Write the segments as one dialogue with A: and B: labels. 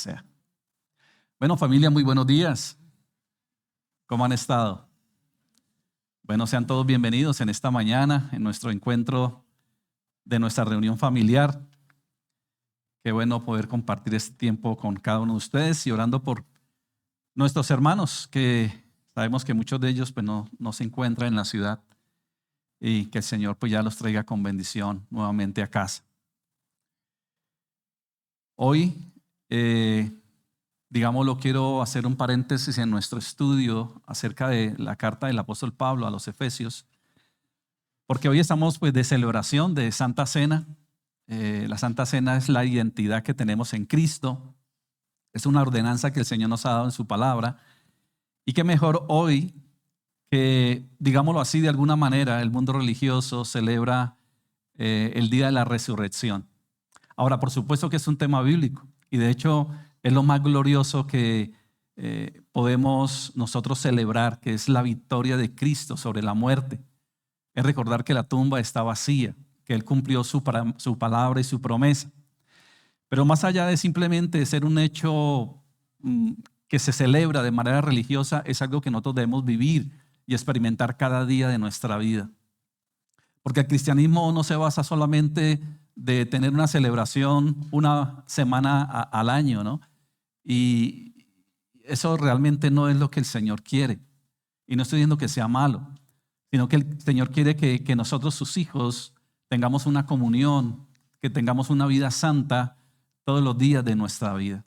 A: sea. Bueno, familia, muy buenos días. ¿Cómo han estado? Bueno, sean todos bienvenidos en esta mañana, en nuestro encuentro de nuestra reunión familiar. Qué bueno poder compartir este tiempo con cada uno de ustedes y orando por nuestros hermanos, que sabemos que muchos de ellos pues, no se encuentran en la ciudad y que el Señor pues, ya los traiga con bendición nuevamente a casa. Hoy, quiero hacer un paréntesis en nuestro estudio acerca de la carta del apóstol Pablo a los Efesios, porque hoy estamos pues, de celebración de Santa Cena. La Santa Cena es la identidad que tenemos en Cristo. Es una ordenanza que el Señor nos ha dado en su palabra. Y qué mejor hoy que, digámoslo así, de alguna manera, el mundo religioso celebra el día de la resurrección. Ahora, por supuesto que es un tema bíblico y de hecho es lo más glorioso que podemos nosotros celebrar, que es la victoria de Cristo sobre la muerte. Es recordar que la tumba está vacía, que Él cumplió su palabra y su promesa. Pero más allá de simplemente ser un hecho que se celebra de manera religiosa, es algo que nosotros debemos vivir y experimentar cada día de nuestra vida. Porque el cristianismo no se basa solamente de tener una celebración una semana al año, ¿no? Y eso realmente no es lo que el Señor quiere. Y no estoy diciendo que sea malo, sino que el Señor quiere que nosotros, sus hijos, tengamos una comunión, que tengamos una vida santa todos los días de nuestra vida.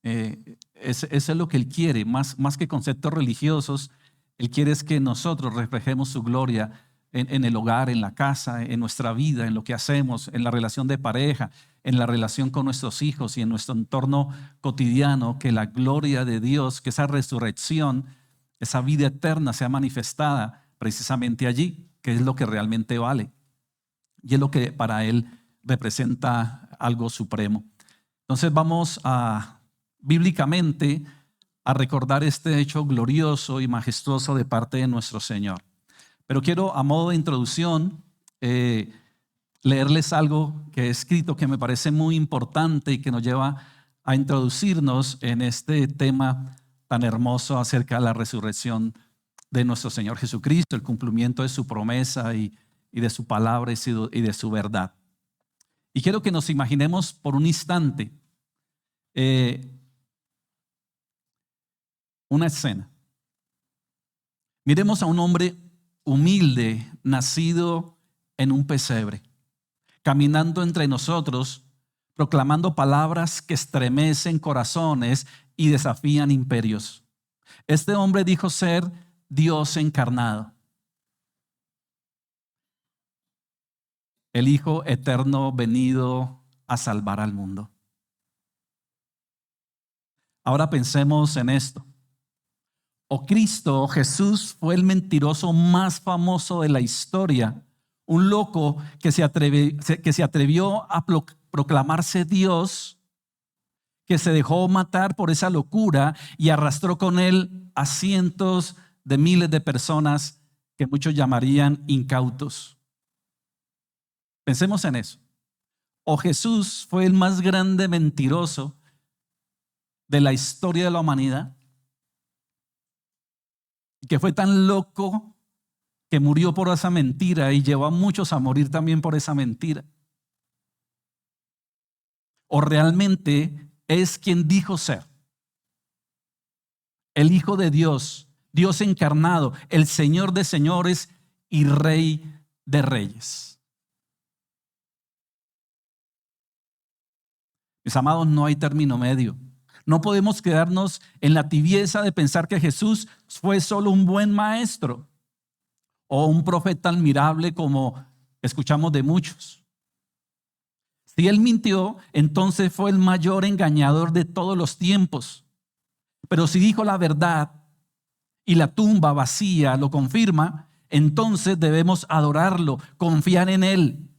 A: Eso es lo que Él quiere, más que conceptos religiosos. Él quiere es que nosotros reflejemos su gloria en el hogar, en la casa, en nuestra vida, en lo que hacemos, en la relación de pareja, en la relación con nuestros hijos y en nuestro entorno cotidiano, que la gloria de Dios, que esa resurrección, esa vida eterna sea manifestada precisamente allí, que es lo que realmente vale. Y es lo que para Él representa algo supremo. Entonces vamos bíblicamente a recordar este hecho glorioso y majestuoso de parte de nuestro Señor. Pero quiero, a modo de introducción, leerles algo que he escrito que me parece muy importante y que nos lleva a introducirnos en este tema tan hermoso acerca de la resurrección de nuestro Señor Jesucristo, el cumplimiento de su promesa y de su palabra y de su verdad. Y quiero que nos imaginemos por un instante una escena. Miremos a un hombre humilde, nacido en un pesebre, caminando entre nosotros, proclamando palabras que estremecen corazones y desafían imperios. Este hombre dijo ser Dios encarnado, el Hijo eterno venido a salvar al mundo. Ahora pensemos en esto. O Cristo, Jesús, fue el mentiroso más famoso de la historia, un loco que se atrevió a proclamarse Dios, que se dejó matar por esa locura y arrastró con él a cientos de miles de personas que muchos llamarían incautos. Pensemos en eso. O Jesús fue el más grande mentiroso de la historia de la humanidad, que fue tan loco que murió por esa mentira y llevó a muchos a morir también por esa mentira. O realmente es quien dijo ser el Hijo de Dios, Dios encarnado, el Señor de señores y Rey de reyes. Mis amados, no hay término medio. No podemos quedarnos en la tibieza de pensar que Jesús fue solo un buen maestro o un profeta admirable como escuchamos de muchos. Si Él mintió, entonces fue el mayor engañador de todos los tiempos. Pero si dijo la verdad y la tumba vacía lo confirma, entonces debemos adorarlo, confiar en Él,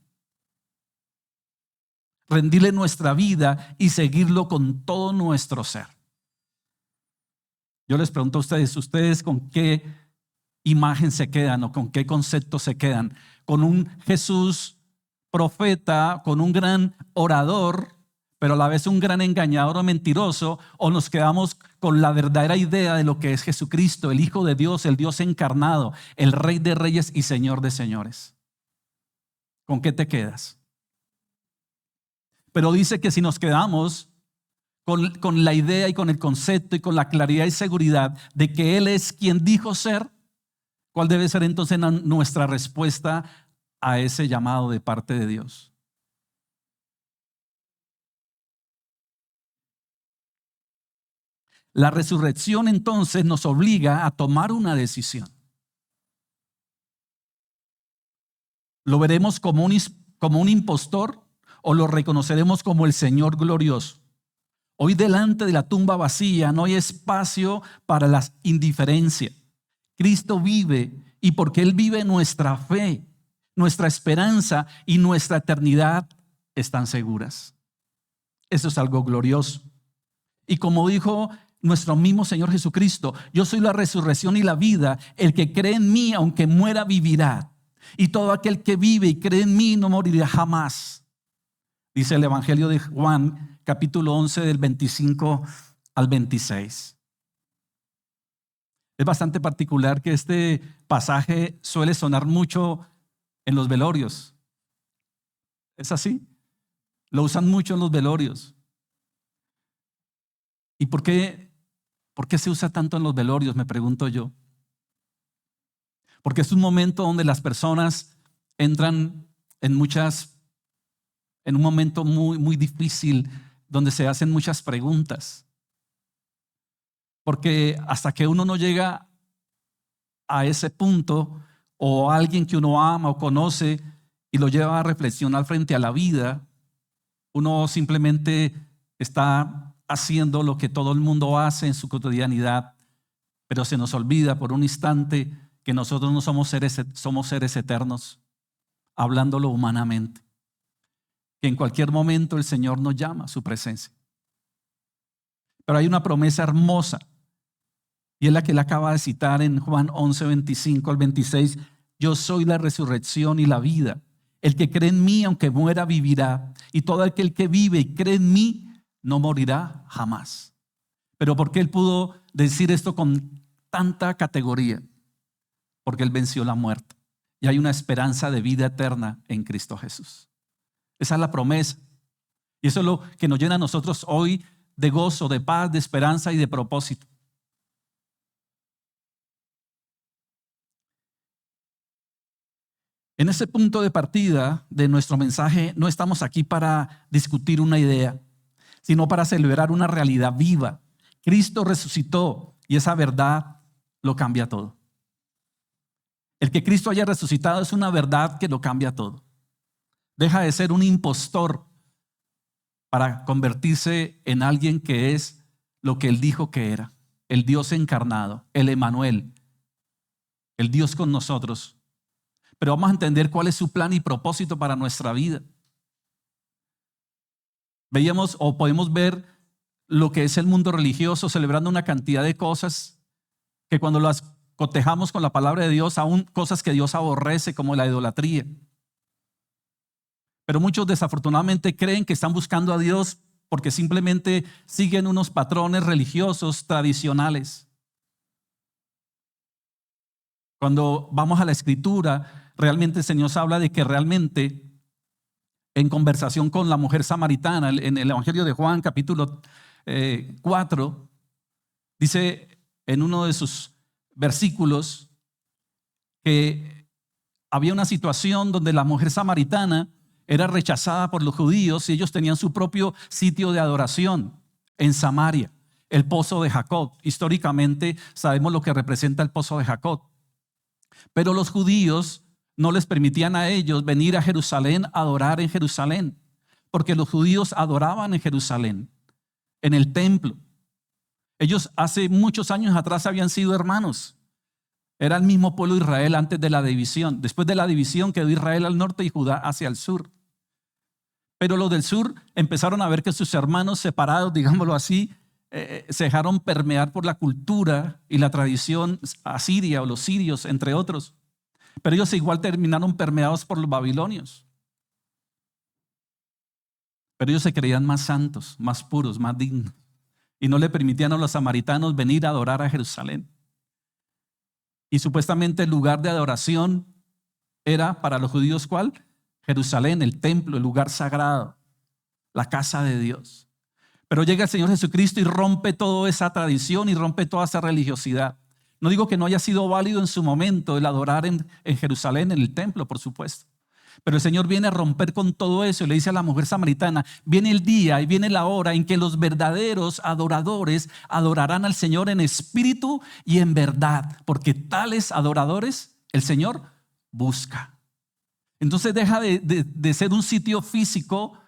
A: rendirle nuestra vida y seguirlo con todo nuestro ser. Yo les pregunto a ustedes con qué imagen se quedan o con qué concepto se quedan. ¿Con un Jesús profeta, con un gran orador, pero a la vez un gran engañador o mentiroso, o nos quedamos con la verdadera idea de lo que es Jesucristo, el Hijo de Dios, el Dios encarnado, el Rey de Reyes y Señor de Señores. ¿Con qué te quedas? Pero dice que si nos quedamos con la idea y con el concepto y con la claridad y seguridad de que Él es quien dijo ser, ¿cuál debe ser entonces nuestra respuesta a ese llamado de parte de Dios? La resurrección entonces nos obliga a tomar una decisión. ¿Lo veremos como un impostor o lo reconoceremos como el Señor glorioso? Hoy delante de la tumba vacía no hay espacio para la indiferencia. Cristo vive y porque Él vive, nuestra fe, nuestra esperanza y nuestra eternidad están seguras. Eso es algo glorioso. Y como dijo nuestro mismo Señor Jesucristo, yo soy la resurrección y la vida, el que cree en mí aunque muera vivirá. Y todo aquel que vive y cree en mí no morirá jamás. Dice el Evangelio de Juan, capítulo 11, del 25 al 26. Es bastante particular que este pasaje suele sonar mucho en los velorios. ¿Es así? Lo usan mucho en los velorios. ¿Y por qué se usa tanto en los velorios? Me pregunto yo. Porque es un momento donde las personas entran en un momento muy, muy difícil, donde se hacen muchas preguntas. Porque hasta que uno no llega a ese punto, o alguien que uno ama o conoce y lo lleva a reflexionar frente a la vida, uno simplemente está haciendo lo que todo el mundo hace en su cotidianidad, pero se nos olvida por un instante que nosotros no somos seres eternos, hablándolo humanamente, que en cualquier momento el Señor nos llama a su presencia. Pero hay una promesa hermosa, y es la que él acaba de citar en Juan 11, 25 al 26. Yo soy la resurrección y la vida. El que cree en mí, aunque muera, vivirá. Y todo aquel que vive y cree en mí, no morirá jamás. Pero ¿por qué él pudo decir esto con tanta categoría? Porque él venció la muerte. Y hay una esperanza de vida eterna en Cristo Jesús. Esa es la promesa. Y eso es lo que nos llena a nosotros hoy de gozo, de paz, de esperanza y de propósito. En ese punto de partida de nuestro mensaje no estamos aquí para discutir una idea, sino para celebrar una realidad viva. Cristo resucitó y esa verdad lo cambia todo. El que Cristo haya resucitado es una verdad que lo cambia todo. Deja de ser un impostor para convertirse en alguien que es lo que Él dijo que era, el Dios encarnado, el Emmanuel, el Dios con nosotros. Pero vamos a entender cuál es su plan y propósito para nuestra vida. Veíamos o podemos ver lo que es el mundo religioso celebrando una cantidad de cosas que cuando las cotejamos con la palabra de Dios, aún cosas que Dios aborrece como la idolatría. Pero muchos desafortunadamente creen que están buscando a Dios porque simplemente siguen unos patrones religiosos tradicionales. Cuando vamos a la Escritura, realmente el Señor habla de que realmente en conversación con la mujer samaritana, en el Evangelio de Juan capítulo 4, dice en uno de sus versículos que había una situación donde la mujer samaritana era rechazada por los judíos y ellos tenían su propio sitio de adoración en Samaria, el pozo de Jacob. Históricamente sabemos lo que representa el pozo de Jacob. Pero los judíos no les permitían a ellos venir a Jerusalén a adorar en Jerusalén, porque los judíos adoraban en Jerusalén, en el templo. Ellos hace muchos años atrás habían sido hermanos. Era el mismo pueblo de Israel antes de la división. Después de la división quedó Israel al norte y Judá hacia el sur. Pero los del sur empezaron a ver que sus hermanos separados, digámoslo así, se dejaron permear por la cultura y la tradición asiria o los sirios, entre otros. Pero ellos igual terminaron permeados por los babilonios. Pero ellos se creían más santos, más puros, más dignos. Y no le permitían a los samaritanos venir a adorar a Jerusalén. Y supuestamente el lugar de adoración era para los judíos, ¿cuál? Jerusalén, el templo, el lugar sagrado, la casa de Dios. Pero llega el Señor Jesucristo y rompe toda esa tradición y rompe toda esa religiosidad. No digo que no haya sido válido en su momento el adorar en Jerusalén, en el templo, por supuesto. Pero el Señor viene a romper con todo eso y le dice a la mujer samaritana, viene el día y viene la hora en que los verdaderos adoradores adorarán al Señor en espíritu y en verdad, porque tales adoradores el Señor busca. Entonces deja de ser un sitio físico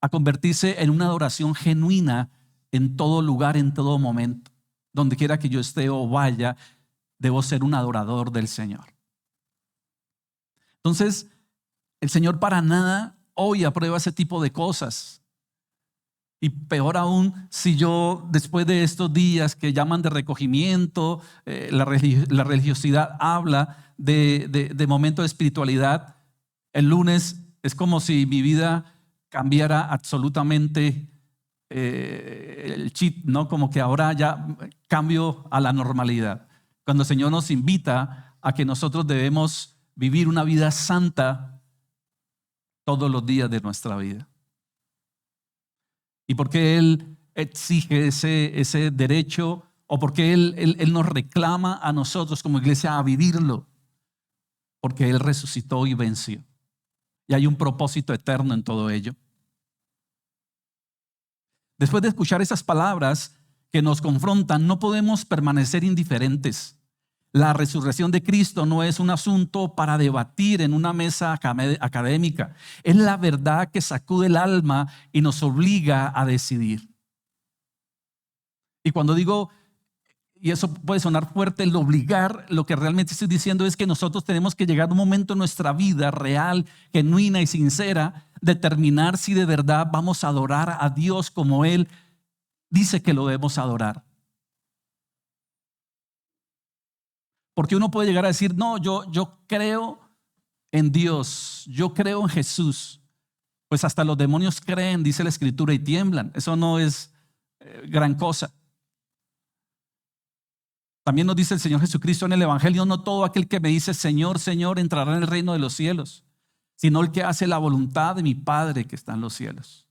A: a convertirse en una adoración genuina en todo lugar, en todo momento. Donde quiera que yo esté o vaya, debo ser un adorador del Señor. Entonces, el Señor para nada hoy aprueba ese tipo de cosas. Y peor aún, si yo después de estos días que llaman de recogimiento, la religiosidad habla de momento de espiritualidad, el lunes es como si mi vida cambiara absolutamente el chip, ¿no? Como que ahora ya cambio a la normalidad. Cuando el Señor nos invita a que nosotros debemos vivir una vida santa todos los días de nuestra vida. ¿Y por qué Él exige ese derecho? ¿O por qué Él nos reclama a nosotros como iglesia a vivirlo? Porque Él resucitó y venció. Y hay un propósito eterno en todo ello. Después de escuchar esas palabras que nos confrontan, no podemos permanecer indiferentes. La resurrección de Cristo no es un asunto para debatir en una mesa académica. Es la verdad que sacude el alma y nos obliga a decidir. Y cuando digo, y eso puede sonar fuerte, el obligar, lo que realmente estoy diciendo es que nosotros tenemos que llegar a un momento en nuestra vida real, genuina y sincera, determinar si de verdad vamos a adorar a Dios como Él dice que lo debemos adorar. Porque uno puede llegar a decir, no, yo creo en Dios, yo creo en Jesús. Pues hasta los demonios creen, dice la Escritura, y tiemblan. Eso no es gran cosa. También nos dice el Señor Jesucristo en el Evangelio, no todo aquel que me dice Señor, Señor entrará en el reino de los cielos, sino el que hace la voluntad de mi Padre que está en los cielos.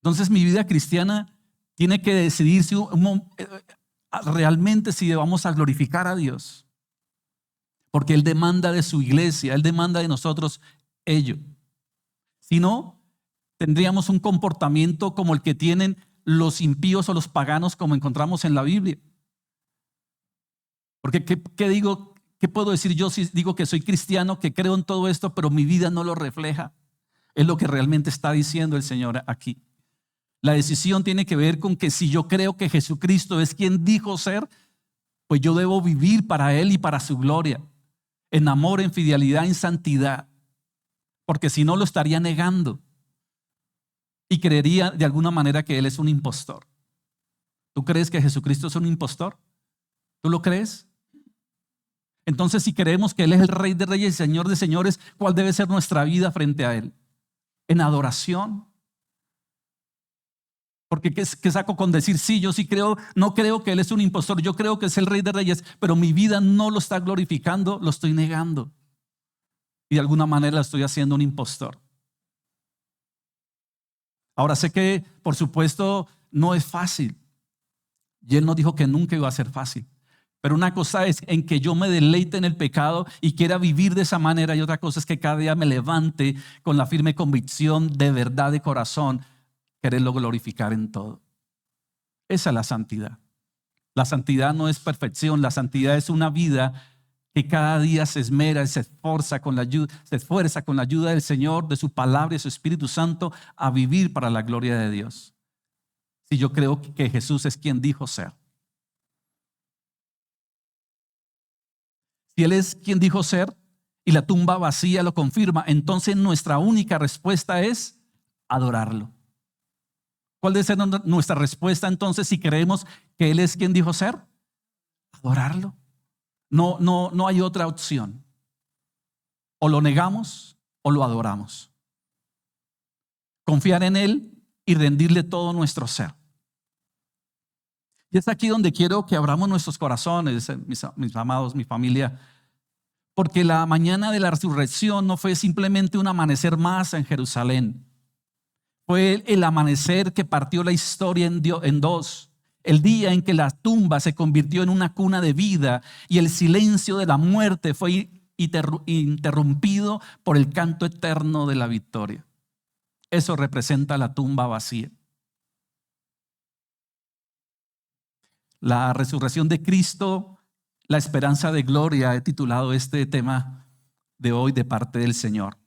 A: Entonces mi vida cristiana tiene que decidir si realmente si vamos a glorificar a Dios, porque Él demanda de su iglesia, Él demanda de nosotros ello. Si no, tendríamos un comportamiento como el que tienen los impíos o los paganos, como encontramos en la Biblia. Porque ¿qué digo? ¿Qué puedo decir yo si digo que soy cristiano, que creo en todo esto, pero mi vida no lo refleja? Es lo que realmente está diciendo el Señor aquí. La decisión tiene que ver con que si yo creo que Jesucristo es quien dijo ser, pues yo debo vivir para Él y para su gloria, en amor, en fidelidad, en santidad, porque si no lo estaría negando y creería de alguna manera que Él es un impostor. ¿Tú crees que Jesucristo es un impostor? ¿Tú lo crees? Entonces, si creemos que Él es el Rey de Reyes y Señor de Señores, ¿cuál debe ser nuestra vida frente a Él? En adoración. Porque ¿qué saco con decir, sí, yo sí creo, no creo que Él es un impostor, yo creo que es el Rey de Reyes, pero mi vida no lo está glorificando, lo estoy negando. Y de alguna manera la estoy haciendo un impostor. Ahora sé que, por supuesto, no es fácil. Y Él nos dijo que nunca iba a ser fácil. Pero una cosa es en que yo me deleite en el pecado y quiera vivir de esa manera, y otra cosa es que cada día me levante con la firme convicción de verdad de corazón, quererlo glorificar en todo. Esa es la santidad. La santidad no es perfección, la santidad es una vida que cada día se esmera y se esfuerza con la ayuda del Señor, de su palabra y de su Espíritu Santo a vivir para la gloria de Dios. Si yo creo que Jesús es quien dijo ser. Si Él es quien dijo ser y la tumba vacía lo confirma, entonces nuestra única respuesta es adorarlo. ¿Cuál debe ser nuestra respuesta entonces si creemos que Él es quien dijo ser? Adorarlo. No hay otra opción. O lo negamos o lo adoramos. confiar en Él y rendirle todo nuestro ser. Y es aquí donde quiero que abramos nuestros corazones, mis amados, mi familia, porque la mañana de la resurrección no fue simplemente un amanecer más en Jerusalén. Fue el amanecer que partió la historia en dos. El día en que la tumba se convirtió en una cuna de vida y el silencio de la muerte fue interrumpido por el canto eterno de la victoria. Eso representa la tumba vacía. La resurrección de Cristo, la esperanza de gloria, he titulado este tema de hoy de parte del Señor.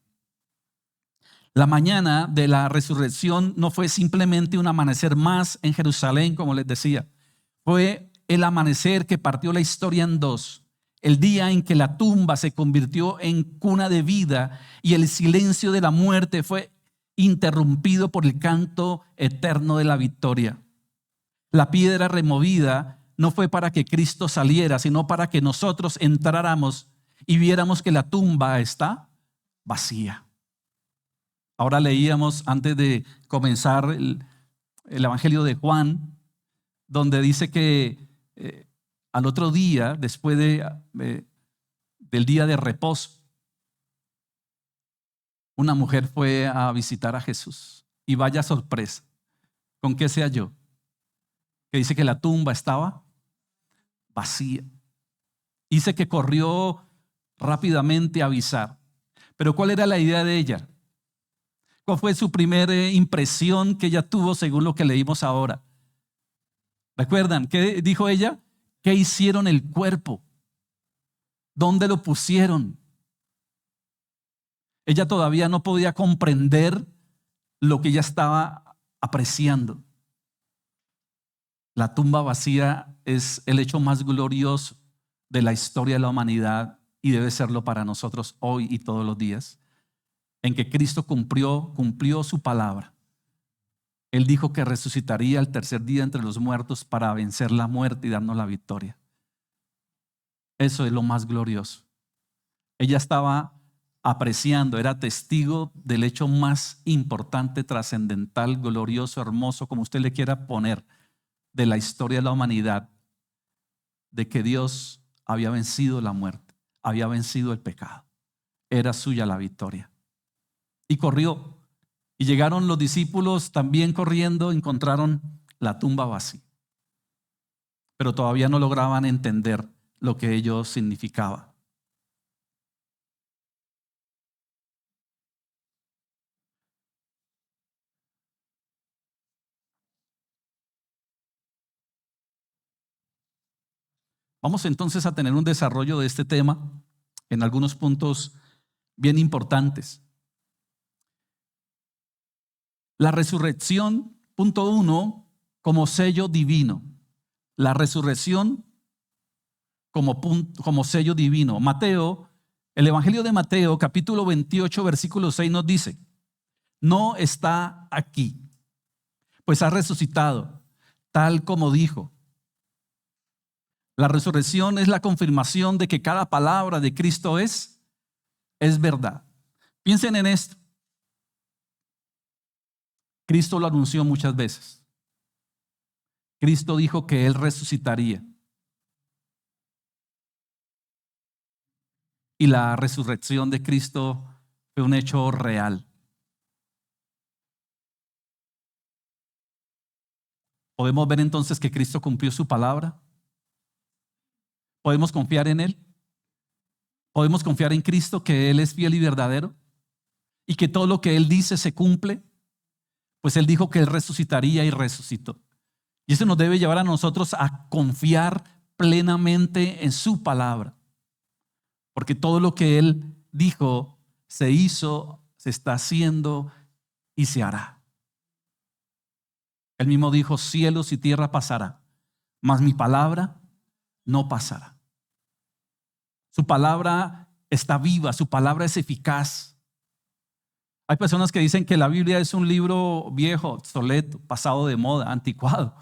A: La mañana de la resurrección no fue simplemente un amanecer más en Jerusalén, como les decía. Fue el amanecer que partió la historia en dos. El día en que la tumba se convirtió en cuna de vida y el silencio de la muerte fue interrumpido por el canto eterno de la victoria. La piedra removida no fue para que Cristo saliera, sino para que nosotros entráramos y viéramos que la tumba está vacía. Ahora leíamos antes de comenzar el Evangelio de Juan, donde dice que al otro día, después del día de reposo, una mujer fue a visitar a Jesús. Y vaya sorpresa, ¿con qué se halló? Que dice que la tumba estaba vacía. Dice que corrió rápidamente a avisar. Pero ¿cuál era la idea de ella? ¿Cuál fue su primera impresión que ella tuvo según lo que leímos ahora? ¿Recuerdan? ¿Qué dijo ella? ¿Qué hicieron el cuerpo? ¿Dónde lo pusieron? Ella todavía no podía comprender lo que ella estaba apreciando. La tumba vacía es el hecho más glorioso de la historia de la humanidad y debe serlo para nosotros hoy y todos los días, en que Cristo cumplió su palabra. Él dijo que resucitaría al tercer día entre los muertos para vencer la muerte y darnos la victoria. Eso es lo más glorioso. Ella estaba apreciando, era testigo del hecho más importante, trascendental, glorioso, hermoso, como usted le quiera poner, de la historia de la humanidad, de que Dios había vencido la muerte, había vencido el pecado. Era suya la victoria. Y corrió. Y llegaron los discípulos también corriendo, encontraron la tumba vacía. Pero todavía no lograban entender lo que ello significaba. Vamos entonces a tener un desarrollo de este tema en algunos puntos bien importantes. La resurrección, punto 1, como sello divino. La resurrección como sello divino. Mateo, el Evangelio de Mateo, capítulo 28, versículo 6 nos dice: no está aquí, pues ha resucitado, tal como dijo. La resurrección es la confirmación de que cada palabra de Cristo es verdad. Piensen en esto. Cristo lo anunció muchas veces. Cristo dijo que Él resucitaría. Y la resurrección de Cristo fue un hecho real. ¿Podemos ver entonces que Cristo cumplió su palabra? ¿Podemos confiar en Él? ¿Podemos confiar en Cristo que Él es fiel y verdadero? ¿Y que todo lo que Él dice se cumple? Pues Él dijo que Él resucitaría y resucitó. Y eso nos debe llevar a nosotros a confiar plenamente en su palabra. Porque todo lo que Él dijo se hizo, se está haciendo y se hará. Él mismo dijo: cielos y tierra pasará, mas mi palabra no pasará. Su palabra está viva, su palabra es eficaz. Hay personas que dicen que la Biblia es un libro viejo, obsoleto, pasado de moda, anticuado.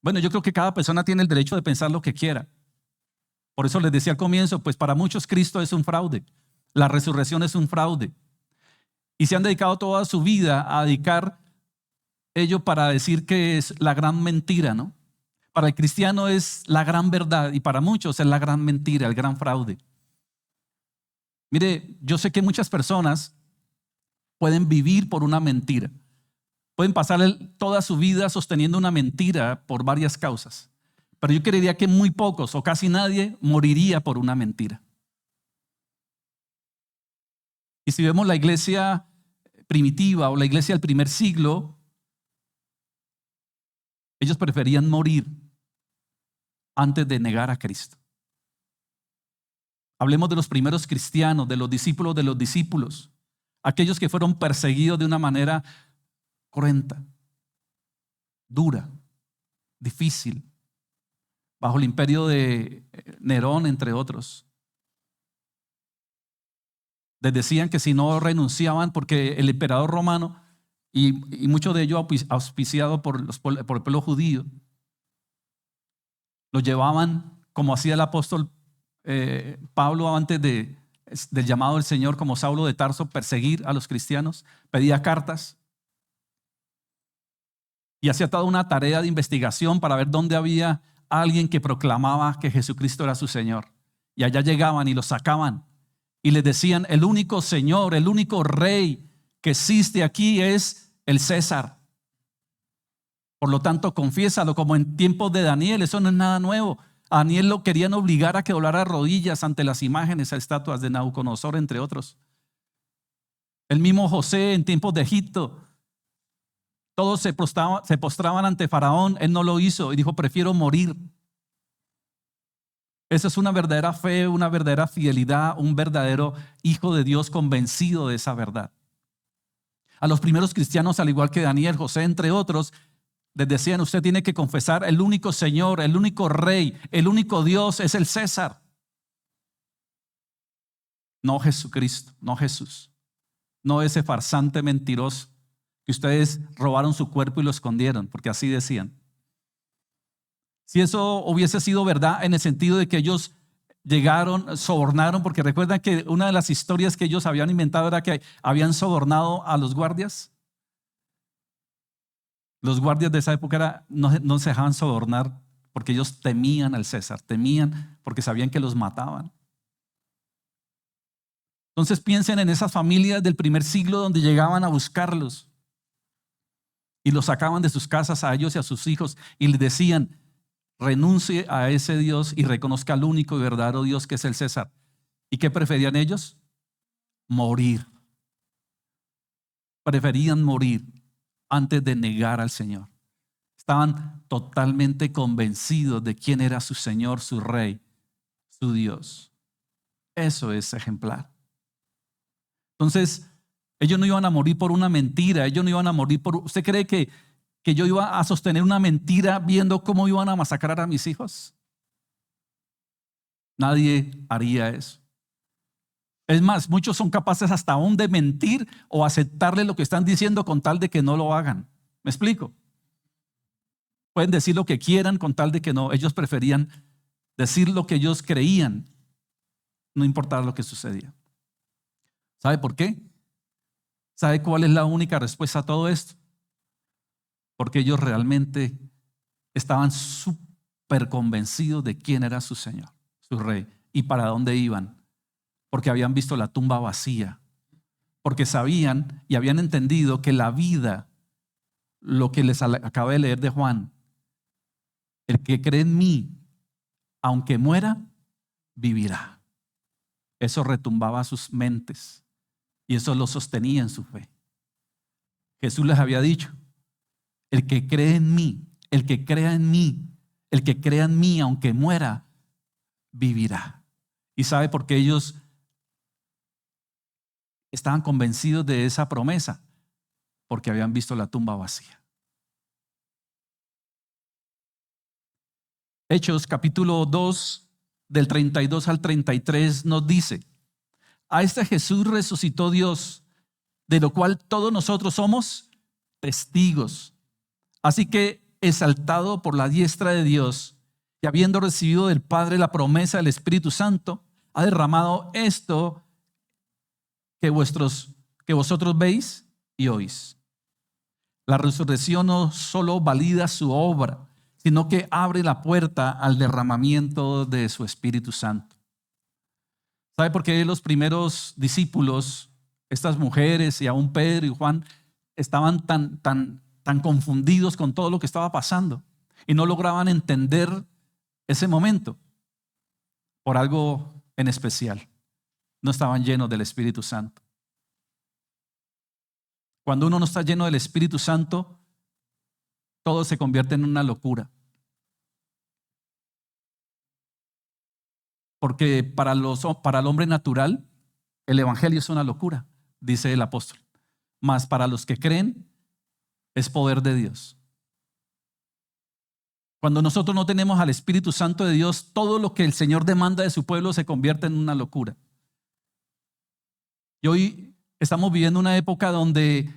A: Bueno, yo creo que cada persona tiene el derecho de pensar lo que quiera. Por eso les decía al comienzo, pues para muchos Cristo es un fraude. La resurrección es un fraude. Y se han dedicado toda su vida a dedicar ello para decir que es la gran mentira, ¿no? Para el cristiano es la gran verdad y para muchos es la gran mentira, el gran fraude. Mire, yo sé que muchas personas pueden vivir por una mentira. Pueden pasar toda su vida sosteniendo una mentira por varias causas. Pero yo creería que muy pocos o casi nadie moriría por una mentira. Y si vemos la iglesia primitiva o la iglesia del primer siglo, ellos preferían morir antes de negar a Cristo. Hablemos de los primeros cristianos, de los discípulos, aquellos que fueron perseguidos de una manera cruenta, dura, difícil, bajo el imperio de Nerón, entre otros. Les decían que si no renunciaban, porque el emperador romano, y mucho de ello auspiciado por el pueblo judío, los llevaban, como hacía el apóstol Pablo antes del llamado del Señor, como Saulo de Tarso, perseguir a los cristianos, pedía cartas y hacía toda una tarea de investigación para ver dónde había alguien que proclamaba que Jesucristo era su Señor. Y allá llegaban y los sacaban y les decían: el único Señor, el único Rey que existe aquí es el César. Por lo tanto, confiésalo, como en tiempos de Daniel. Eso no es nada nuevo. A Daniel lo querían obligar a que doblara rodillas ante las imágenes, a estatuas de Nabucodonosor, entre otros. El mismo José en tiempos de Egipto, todos se postraban ante Faraón. Él no lo hizo y dijo: prefiero morir. Esa es una verdadera fe, una verdadera fidelidad, un verdadero hijo de Dios convencido de esa verdad. A los primeros cristianos, al igual que Daniel, José, entre otros, les decían: usted tiene que confesar el único Señor, el único Rey, el único Dios es el César. No Jesucristo, no Jesús, no ese farsante mentiroso que ustedes robaron su cuerpo y lo escondieron, porque así decían. Si eso hubiese sido verdad en el sentido de que ellos llegaron, sobornaron, porque recuerdan que una de las historias que ellos habían inventado era que habían sobornado a los guardias. Los guardias de esa época no se dejaban sobornar porque ellos temían al César, temían porque sabían que los mataban. Entonces piensen en esas familias del primer siglo donde llegaban a buscarlos y los sacaban de sus casas a ellos y a sus hijos y les decían: renuncie a ese Dios y reconozca al único y verdadero Dios que es el César. ¿Y qué preferían ellos? Morir. Preferían morir antes de negar al Señor. Estaban totalmente convencidos de quién era su Señor, su Rey, su Dios. Eso es ejemplar. Entonces, ellos no iban a morir por una mentira. Ellos no iban a morir por... ¿Usted cree que yo iba a sostener una mentira viendo cómo iban a masacrar a mis hijos? Nadie haría eso. Es más, muchos son capaces hasta aún de mentir o aceptarle lo que están diciendo con tal de que no lo hagan. ¿Me explico? Pueden decir lo que quieran con tal de que no. Ellos preferían decir lo que ellos creían, no importaba lo que sucedía. ¿Sabe por qué? ¿Sabe cuál es la única respuesta a todo esto? Porque ellos realmente estaban súper convencidos de quién era su Señor, su Rey, y para dónde iban. Porque habían visto la tumba vacía, porque sabían y habían entendido que la vida, lo que les acabé de leer de Juan, el que cree en mí, aunque muera, vivirá. Eso retumbaba sus mentes y eso lo sostenía en su fe. Jesús les había dicho: el que cree en mí, el que crea en mí, el que crea en mí, aunque muera, vivirá. ¿Y sabe por qué ellos estaban convencidos de esa promesa? Porque habían visto la tumba vacía. Hechos capítulo 2 del 32 al 33 nos dice: a este Jesús resucitó Dios, de lo cual todos nosotros somos testigos. Así que, exaltado por la diestra de Dios y habiendo recibido del Padre la promesa del Espíritu Santo, ha derramado esto que que vosotros veis y oís. La resurrección no solo valida su obra, sino que abre la puerta al derramamiento de su Espíritu Santo. ¿Sabe por qué los primeros discípulos, estas mujeres y aún Pedro y Juan, estaban tan confundidos con todo lo que estaba pasando y no lograban entender ese momento? Por algo en especial. No estaban llenos del Espíritu Santo. Cuando uno no está lleno del Espíritu Santo, todo se convierte en una locura. Porque para el hombre natural, el Evangelio es una locura, dice el apóstol. Mas para los que creen, es poder de Dios. Cuando nosotros no tenemos al Espíritu Santo de Dios, todo lo que el Señor demanda de su pueblo se convierte en una locura. Y hoy estamos viviendo una época donde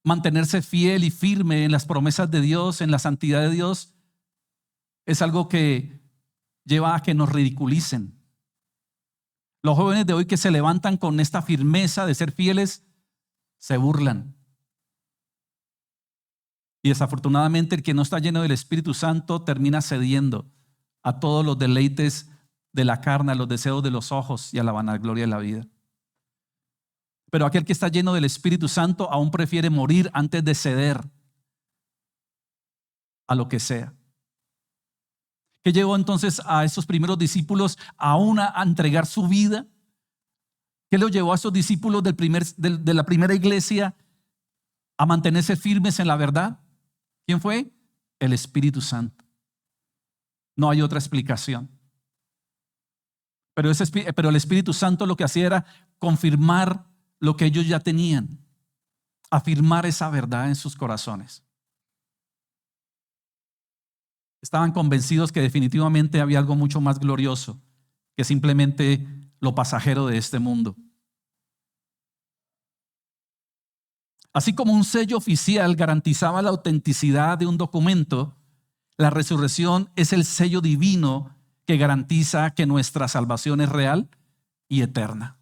A: mantenerse fiel y firme en las promesas de Dios, en la santidad de Dios, es algo que lleva a que nos ridiculicen. Los jóvenes de hoy que se levantan con esta firmeza de ser fieles, se burlan. Y desafortunadamente el que no está lleno del Espíritu Santo termina cediendo a todos los deleites de la carne, a los deseos de los ojos y a la vanagloria de la vida. Pero aquel que está lleno del Espíritu Santo aún prefiere morir antes de ceder a lo que sea. ¿Qué llevó entonces a esos primeros discípulos aún a entregar su vida? ¿Qué los llevó a esos discípulos de la primera iglesia a mantenerse firmes en la verdad? ¿Quién fue? El Espíritu Santo. No hay otra explicación. Pero el Espíritu Santo lo que hacía era confirmar lo que ellos ya tenían, afirmar esa verdad en sus corazones. Estaban convencidos que definitivamente había algo mucho más glorioso que simplemente lo pasajero de este mundo. Así como un sello oficial garantizaba la autenticidad de un documento, la resurrección es el sello divino que garantiza que nuestra salvación es real y eterna.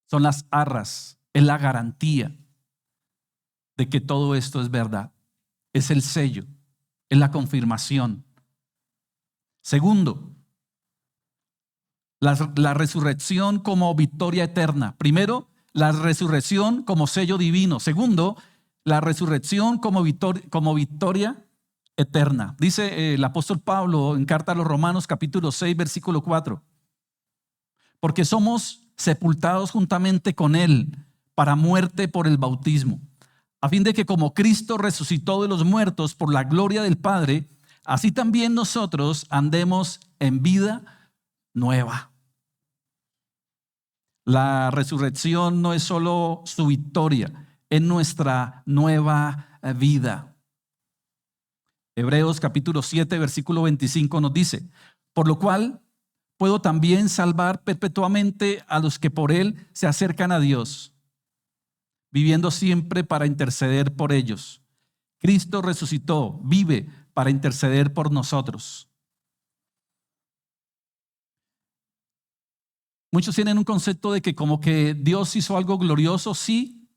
A: Son las arras, es la garantía de que todo esto es verdad. Es el sello, es la confirmación. Segundo, la resurrección como victoria eterna. Primero, la resurrección como sello divino. Segundo, la resurrección como victoria eterna. Dice el apóstol Pablo en carta a los Romanos capítulo 6 versículo 4. Porque somos sepultados juntamente con Él para muerte por el bautismo, a fin de que como Cristo resucitó de los muertos por la gloria del Padre, así también nosotros andemos en vida nueva. La resurrección no es solo su victoria, es nuestra nueva vida. Hebreos capítulo 7 versículo 25 nos dice: por lo cual puedo también salvar perpetuamente a los que por Él se acercan a Dios, viviendo siempre para interceder por ellos. Cristo resucitó, vive para interceder por nosotros. Muchos tienen un concepto de que como que Dios hizo algo glorioso, sí,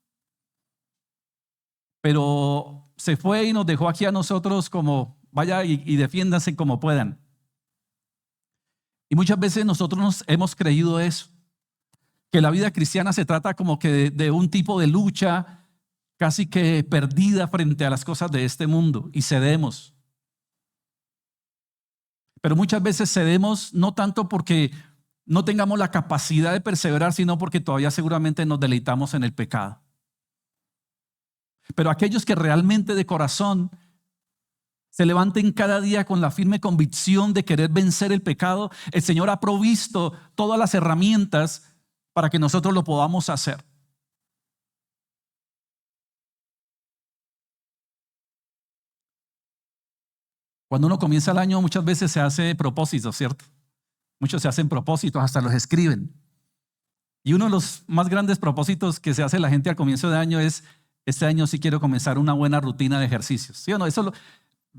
A: pero se fue y nos dejó aquí a nosotros como vaya y defiéndanse como puedan. Y muchas veces nosotros hemos creído eso, que la vida cristiana se trata como que de un tipo de lucha casi que perdida frente a las cosas de este mundo y cedemos. Pero muchas veces cedemos no tanto porque no tengamos la capacidad de perseverar, sino porque todavía seguramente nos deleitamos en el pecado. Pero aquellos que realmente de corazón se levanten cada día con la firme convicción de querer vencer el pecado, el Señor ha provisto todas las herramientas para que nosotros lo podamos hacer. Cuando uno comienza el año muchas veces se hace propósitos, ¿cierto? Muchos se hacen propósitos, hasta los escriben. Y uno de los más grandes propósitos que se hace la gente al comienzo de año es: este año sí quiero comenzar una buena rutina de ejercicios. ¿Sí o no?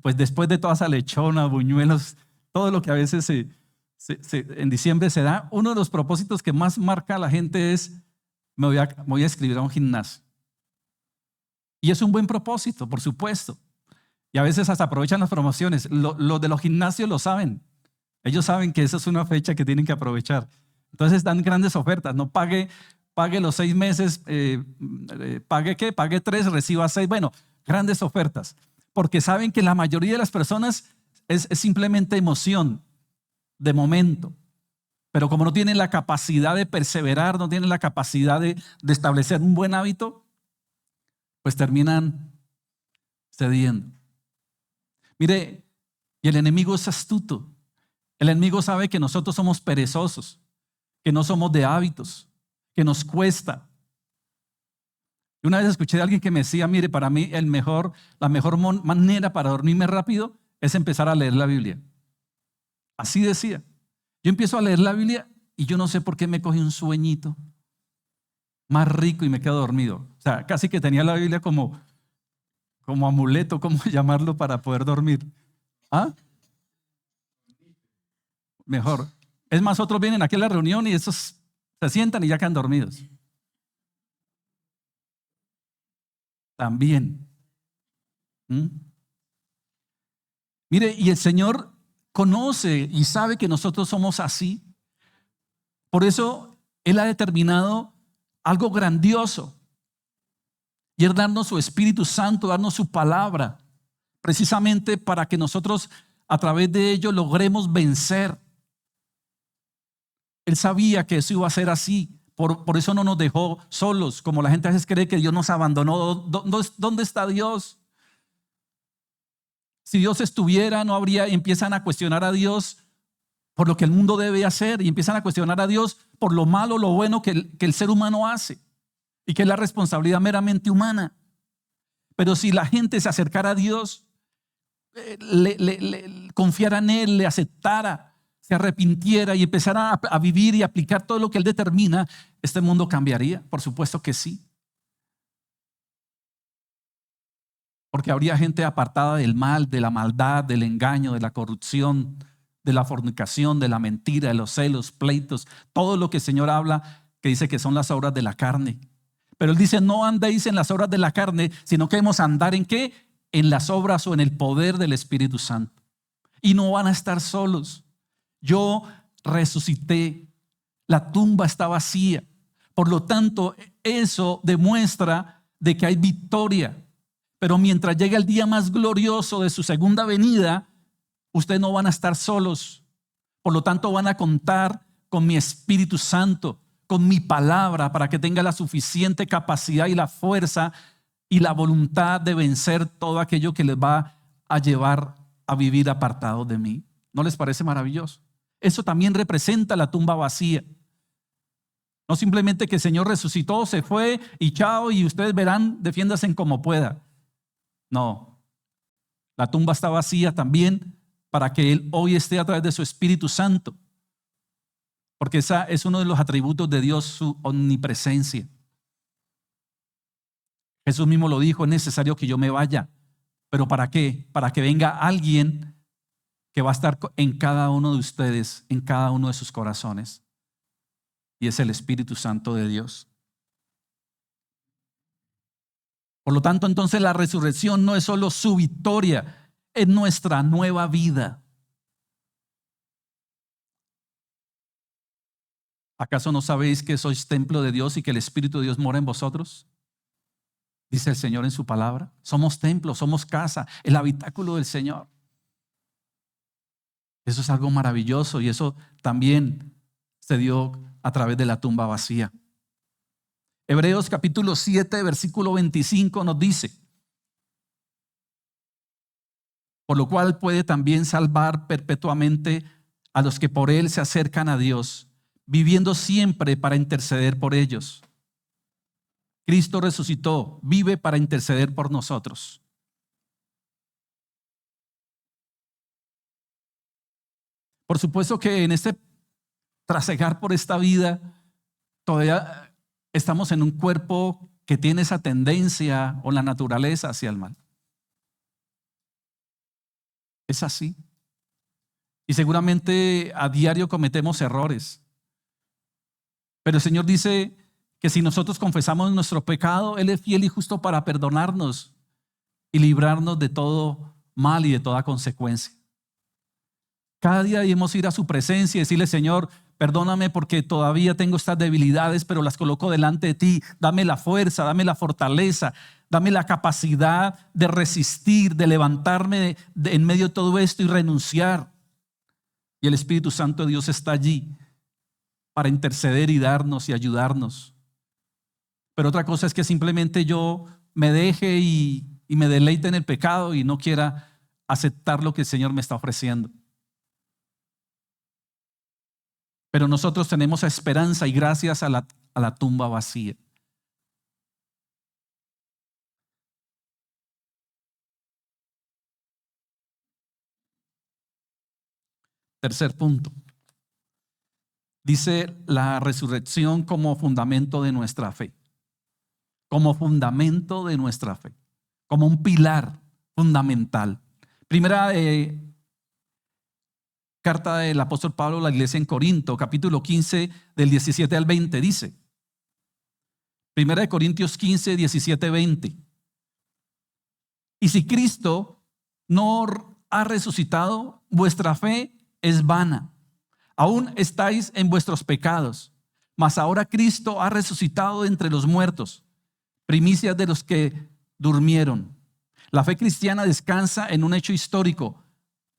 A: Pues después de toda esa lechona, buñuelos, todo lo que a veces en diciembre se da, uno de los propósitos que más marca a la gente es: me voy a inscribir a un gimnasio. Y es un buen propósito, por supuesto. Y a veces hasta aprovechan las promociones. Los de los gimnasios lo saben. Ellos saben que esa es una fecha que tienen que aprovechar. Entonces dan grandes ofertas. No pague los 6 meses, pague 3, reciba 6. Bueno, grandes ofertas. Porque saben que la mayoría de las personas es simplemente emoción de momento. Pero como no tienen la capacidad de perseverar, no tienen la capacidad de establecer un buen hábito, pues terminan cediendo. Mire, y el enemigo es astuto. El enemigo sabe que nosotros somos perezosos, que no somos de hábitos, que nos cuesta. Y una vez escuché a alguien que me decía, mire, para mí la mejor manera para dormirme rápido es empezar a leer la Biblia. Así decía. Yo empiezo a leer la Biblia y yo no sé por qué me cogí un sueñito más rico y me quedo dormido. O sea, casi que tenía la Biblia como amuleto, ¿cómo llamarlo para poder dormir? ¿Ah? Mejor. Es más, otros vienen aquí a la reunión y esos se sientan y ya quedan dormidos. También. ¿Mm? Mire, y el Señor conoce y sabe que nosotros somos así. Por eso Él ha determinado algo grandioso. Y es darnos su Espíritu Santo, darnos su palabra, precisamente para que nosotros a través de ello logremos vencer. Él sabía que eso iba a ser así. Por eso no nos dejó solos, como la gente a veces cree que Dios nos abandonó. ¿Dónde está Dios? Si Dios estuviera, no habría, y empiezan a cuestionar a Dios por lo que el mundo debe hacer y empiezan a cuestionar a Dios por lo malo, lo bueno que el ser humano hace y que es la responsabilidad meramente humana. Pero si la gente se acercara a Dios, le confiara en Él, le aceptara, se arrepintiera y empezara a vivir y aplicar todo lo que Él determina, este mundo cambiaría. Por supuesto que sí. Porque habría gente apartada del mal, de la maldad, del engaño, de la corrupción, de la fornicación, de la mentira, de los celos, pleitos, todo lo que el Señor habla, que dice que son las obras de la carne. Pero Él dice, no andéis en las obras de la carne, sino que debemos andar ¿en qué? En las obras o en el poder del Espíritu Santo. Y no van a estar solos. Yo resucité, la tumba está vacía. Por lo tanto, eso demuestra de que hay victoria. Pero mientras llegue el día más glorioso de su segunda venida, ustedes no van a estar solos. Por lo tanto, van a contar con mi Espíritu Santo, con mi palabra, para que tenga la suficiente capacidad y la fuerza y la voluntad de vencer todo aquello que les va a llevar a vivir apartados de mí. ¿No les parece maravilloso? Eso también representa la tumba vacía. No simplemente que el Señor resucitó, se fue y chao, y ustedes verán, defiéndanse como pueda. No, la tumba está vacía también para que Él hoy esté a través de su Espíritu Santo. Porque esa es uno de los atributos de Dios, su omnipresencia. Jesús mismo lo dijo, es necesario que yo me vaya. ¿Pero para qué? Para que venga alguien que va a estar en cada uno de ustedes, en cada uno de sus corazones. Y es el Espíritu Santo de Dios. Por lo tanto, entonces la resurrección no es solo su victoria, es nuestra nueva vida. ¿Acaso no sabéis que sois templo de Dios y que el Espíritu de Dios mora en vosotros? Dice el Señor en su palabra. Somos templo, somos casa, el habitáculo del Señor. Eso es algo maravilloso y eso también se dio a través de la tumba vacía. Hebreos capítulo 7, versículo 25 nos dice: por lo cual puede también salvar perpetuamente a los que por Él se acercan a Dios, viviendo siempre para interceder por ellos. Cristo resucitó, vive para interceder por nosotros. Por supuesto que en este trasegar por esta vida, todavía estamos en un cuerpo que tiene esa tendencia o la naturaleza hacia el mal. Es así. Y seguramente a diario cometemos errores. Pero el Señor dice que si nosotros confesamos nuestro pecado, Él es fiel y justo para perdonarnos y librarnos de todo mal y de toda consecuencia. Cada día debemos ir a su presencia y decirle: Señor, perdóname porque todavía tengo estas debilidades, pero las coloco delante de ti. Dame la fuerza, dame la fortaleza, dame la capacidad de resistir, de levantarme en medio de todo esto y renunciar. Y el Espíritu Santo de Dios está allí para interceder y darnos y ayudarnos. Pero otra cosa es que simplemente yo me deje y me deleite en el pecado y no quiera aceptar lo que el Señor me está ofreciendo. Pero nosotros tenemos esperanza y gracias a la tumba vacía. Tercer punto. Dice la resurrección como fundamento de nuestra fe. Como fundamento de nuestra fe. Como un pilar fundamental. Primera carta del apóstol Pablo a la iglesia en Corinto, capítulo 15, del 17 al 20, dice. Primera de Corintios 15, 17, 20. Y si Cristo no ha resucitado, vuestra fe es vana. Aún estáis en vuestros pecados. Mas ahora Cristo ha resucitado de entre los muertos, primicias de los que durmieron. La fe cristiana descansa en un hecho histórico: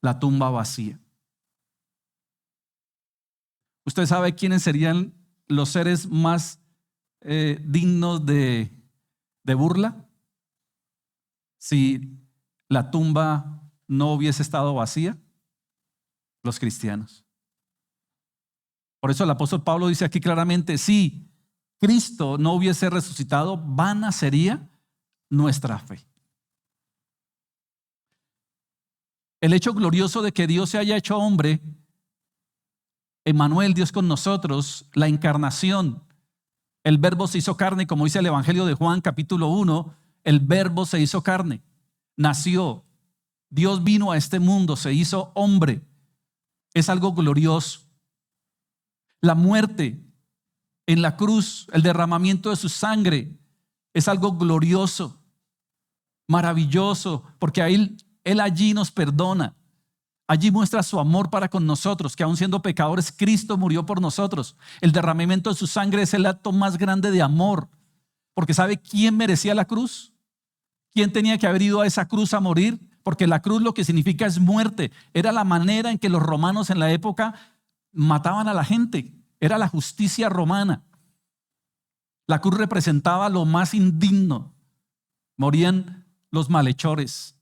A: la tumba vacía. ¿Usted sabe quiénes serían los seres más dignos de burla si la tumba no hubiese estado vacía? Los cristianos. Por eso el apóstol Pablo dice aquí claramente: si Cristo no hubiese resucitado, vana sería nuestra fe. El hecho glorioso de que Dios se haya hecho hombre, Emmanuel, Dios con nosotros, la encarnación, el verbo se hizo carne, como dice el Evangelio de Juan capítulo 1, el verbo se hizo carne, nació, Dios vino a este mundo, se hizo hombre, es algo glorioso. La muerte en la cruz, el derramamiento de su sangre, es algo glorioso, maravilloso, porque Él allí nos perdona. Allí muestra su amor para con nosotros, que aun siendo pecadores, Cristo murió por nosotros. El derramamiento de su sangre es el acto más grande de amor, porque ¿sabe quién merecía la cruz? ¿Quién tenía que haber ido a esa cruz a morir? Porque la cruz lo que significa es muerte. Era la manera en que los romanos en la época mataban a la gente. Era la justicia romana. La cruz representaba lo más indigno. Morían los malhechores.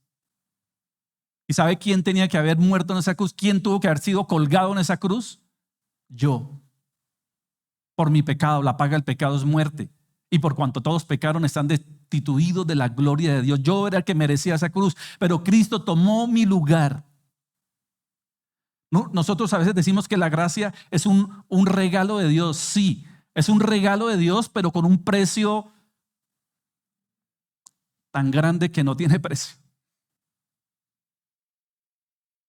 A: ¿Y sabe quién tenía que haber muerto en esa cruz? ¿Quién tuvo que haber sido colgado en esa cruz? Yo. Por mi pecado, la paga del pecado es muerte. Y por cuanto todos pecaron, están destituidos de la gloria de Dios. Yo era el que merecía esa cruz, pero Cristo tomó mi lugar. Nosotros a veces decimos que la gracia es un regalo de Dios. Sí, es un regalo de Dios, pero con un precio tan grande que no tiene precio.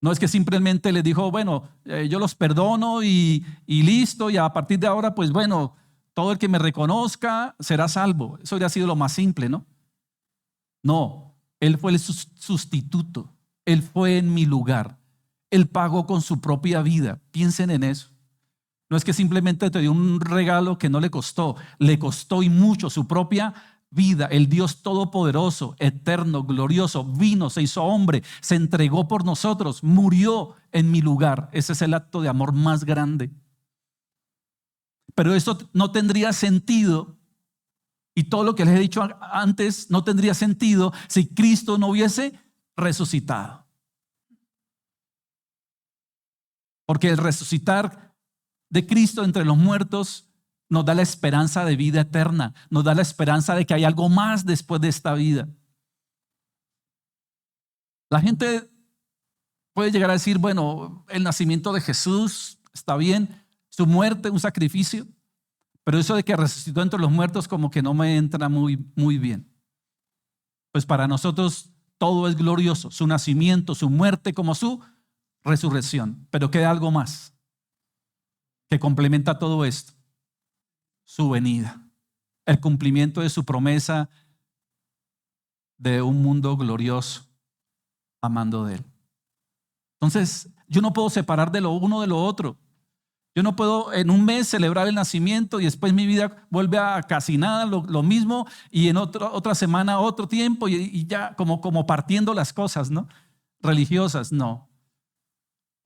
A: No es que simplemente les dijo: bueno, yo los perdono y listo, y a partir de ahora, pues bueno, todo el que me reconozca será salvo. Eso hubiera sido lo más simple, ¿no? No, Él fue el sustituto. Él fue en mi lugar. Él pagó con su propia vida. Piensen en eso. No es que simplemente te dio un regalo que no le costó y mucho su propia vida. El Dios todopoderoso, eterno, glorioso, vino, se hizo hombre, se entregó por nosotros, murió en mi lugar. Ese es el acto de amor más grande. Pero eso no tendría sentido, y todo lo que les he dicho antes no tendría sentido si Cristo no hubiese resucitado. Porque el resucitar de Cristo entre los muertos nos da la esperanza de vida eterna, nos da la esperanza de que hay algo más después de esta vida. La gente puede llegar a decir: bueno, el nacimiento de Jesús está bien, su muerte, un sacrificio, pero eso de que resucitó entre los muertos como que no me entra muy bien. Pues para nosotros todo es glorioso, su nacimiento, su muerte como su resurrección, pero queda algo más que complementa todo esto: su venida. el cumplimiento de su promesa de un mundo glorioso, amando de Él. Entonces, yo no puedo separar de lo uno de lo otro. Yo no puedo en un mes celebrar el nacimiento y después mi vida vuelve a casi nada, lo mismo, y en otra semana otro tiempo y ya como partiendo las cosas, ¿no? Religiosas, no.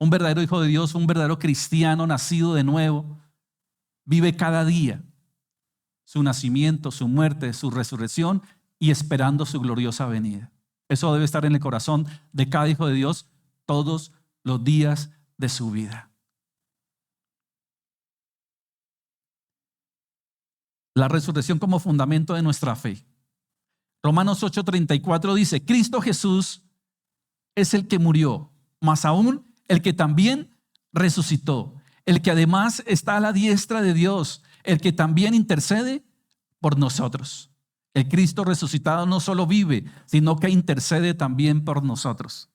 A: Un verdadero hijo de Dios, un verdadero cristiano nacido de nuevo, vive cada día su nacimiento, su muerte, su resurrección y esperando su gloriosa venida. Eso debe estar en el corazón de cada hijo de Dios todos los días de su vida. La resurrección como fundamento de nuestra fe. Romanos 8:34 dice, Cristo Jesús es el que murió, más aún el que también resucitó, el que además está a la diestra de Dios, el que también intercede por nosotros. El Cristo resucitado no solo vive, sino que intercede también por nosotros.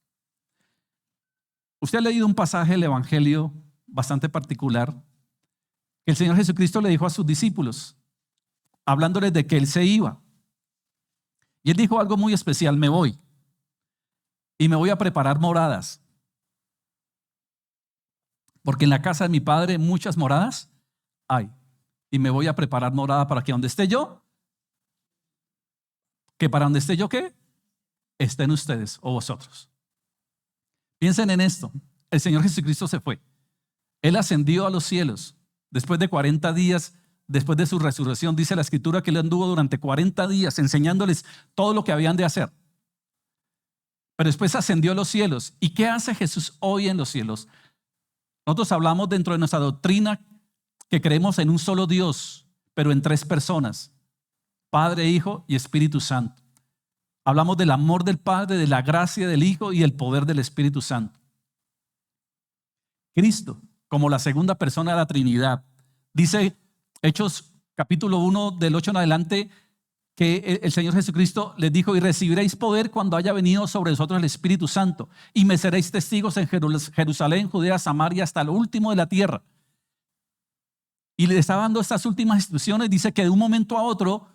A: Usted ha leído un pasaje del Evangelio bastante particular que el Señor Jesucristo le dijo a sus discípulos, hablándoles de que Él se iba. Y Él dijo algo muy especial, me voy y me voy a preparar moradas. Porque en la casa de mi Padre muchas moradas hay. Y me voy a preparar morada para que donde esté yo, que para donde esté yo, ¿qué? Estén ustedes o vosotros. Piensen en esto. El Señor Jesucristo se fue. Él ascendió a los cielos. Después de 40 días, después de su resurrección, dice la Escritura que Él anduvo durante 40 días enseñándoles todo lo que habían de hacer. Pero después ascendió a los cielos. ¿Y qué hace Jesús hoy en los cielos? Nosotros hablamos dentro de nuestra doctrina que creemos en un solo Dios, pero en tres personas, Padre, Hijo y Espíritu Santo. Hablamos del amor del Padre, de la gracia del Hijo y el poder del Espíritu Santo. Cristo, como la segunda persona de la Trinidad, dice Hechos capítulo 1 del 8 en adelante, que el Señor Jesucristo les dijo, y recibiréis poder cuando haya venido sobre vosotros el Espíritu Santo, y me seréis testigos en Jerusalén, Judea, Samaria, hasta lo último de la tierra. Y le estaba dando estas últimas instrucciones, dice que de un momento a otro,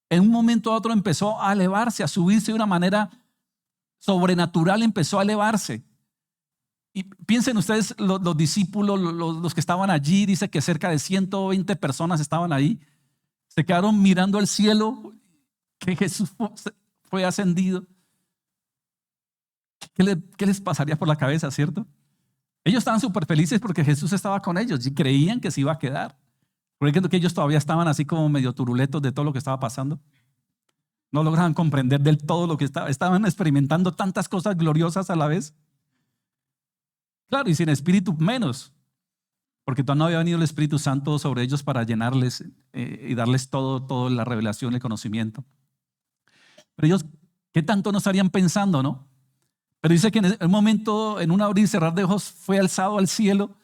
A: en un momento a otro empezó a elevarse, a subirse de una manera sobrenatural, empezó a elevarse. Y piensen ustedes, los discípulos, los que estaban allí, dice que cerca de 120 personas estaban ahí. Se quedaron mirando al cielo, que Jesús fue ascendido. ¿Qué les pasaría por la cabeza, cierto? Ellos estaban súper felices porque Jesús estaba con ellos y creían que se iba a quedar. Porque que ellos todavía estaban así como medio turuletos de todo lo que estaba pasando. No lograban comprender del todo lo que estaban experimentando tantas cosas gloriosas a la vez. Claro, y sin espíritu menos. Porque todavía no había venido el Espíritu Santo sobre ellos para llenarles y darles todo la revelación, el conocimiento. Pero ellos, ¿qué tanto no estarían pensando, no? Pero dice que en un momento, en un abrir y cerrar de ojos, fue alzado al cielo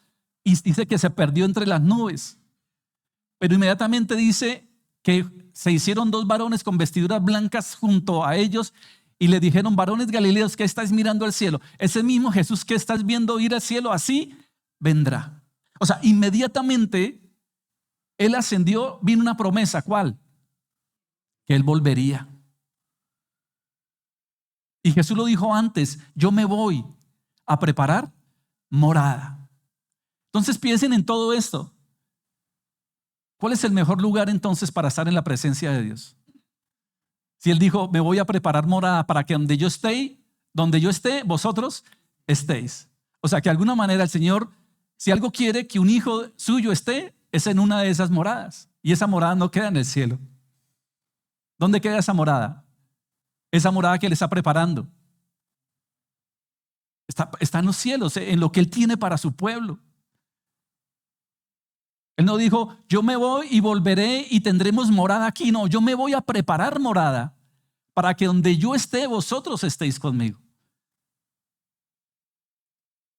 A: y dice que se perdió entre las nubes. Pero inmediatamente dice que se hicieron dos varones con vestiduras blancas junto a ellos y le dijeron, varones galileos, ¿qué estáis mirando al cielo? Ese mismo Jesús que estás viendo ir al cielo, así vendrá. O sea, inmediatamente Él ascendió, vino una promesa, ¿cuál? Que Él volvería. Y Jesús lo dijo antes, yo me voy a preparar morada. Entonces piensen en todo esto. ¿Cuál es el mejor lugar entonces para estar en la presencia de Dios? Si Él dijo, me voy a preparar morada para que donde yo esté, vosotros estéis. O sea, que de alguna manera el Señor, si algo quiere que un hijo suyo esté, es en una de esas moradas. Y esa morada no queda en el cielo. ¿Dónde queda esa morada? Esa morada que Él está preparando. Está en los cielos, en lo que Él tiene para su pueblo. Él no dijo, yo me voy y volveré y tendremos morada aquí. No, yo me voy a preparar morada para que donde yo esté, vosotros estéis conmigo.